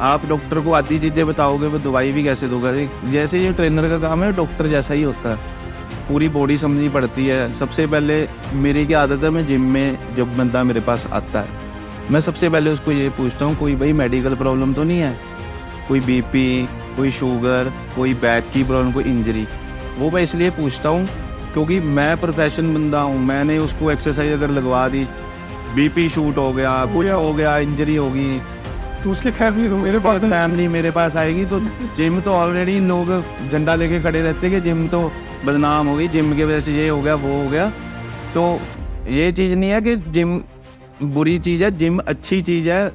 आप डॉक्टर को आधी चीज़ें बताओगे, वो दवाई भी कैसे दोगा। जैसे ये ट्रेनर का काम है, डॉक्टर जैसा ही होता है, पूरी बॉडी समझनी पड़ती है। सबसे पहले मेरी क्या आदत है, मैं जिम में जब बंदा मेरे पास आता है, मैं सबसे पहले उसको ये पूछता हूँ कोई भाई मेडिकल प्रॉब्लम तो नहीं है, कोई बीपी, कोई शुगर, कोई बैक की प्रॉब्लम, कोई इंजरी। वो मैं इसलिए पूछता हूँ क्योंकि मैं प्रोफेशन बंदा हूँ। मैंने उसको एक्सरसाइज अगर लगवा दी, बीपी शूट हो गया, कुछ हो गया, इंजरी होगी, तो उसकी फैमिली तो मेरे पास है। फैमिली मेरे पास आएगी। तो जिम तो ऑलरेडी लोग झंडा लेके खड़े रहते हैं कि जिम तो बदनाम हो गई, जिम की वजह से ये हो गया, वो हो गया। तो ये चीज़ नहीं है कि जिम बुरी चीज़ है, जिम अच्छी चीज़ है,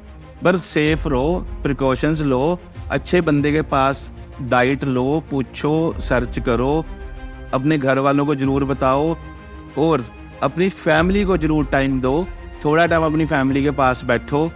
पर सेफ रहो, प्रिकॉशंस लो, अच्छे बंदे के पास डाइट लो, पूछो, सर्च करो, अपने घर वालों को ज़रूर बताओ और अपनी फैमिली को ज़रूर टाइम दो। थोड़ा टाइम अपनी फैमिली के पास बैठो,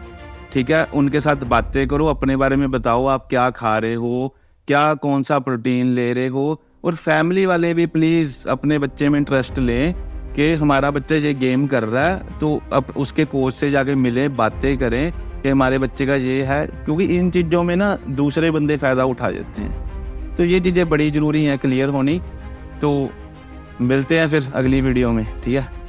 ठीक है, उनके साथ बातें करो, अपने बारे में बताओ आप क्या खा रहे हो, क्या कौन सा प्रोटीन ले रहे हो। और फैमिली वाले भी प्लीज़ अपने बच्चे में इंटरेस्ट लें कि हमारा बच्चा ये गेम कर रहा है, तो अब उसके कोच से जाके मिले, बातें करें कि हमारे बच्चे का ये है, क्योंकि इन चीज़ों में ना दूसरे बंदे फ़ायदा उठा देते हैं। तो ये चीज़ें बड़ी ज़रूरी हैं क्लियर होनी। तो मिलते हैं फिर अगली वीडियो में, ठीक है।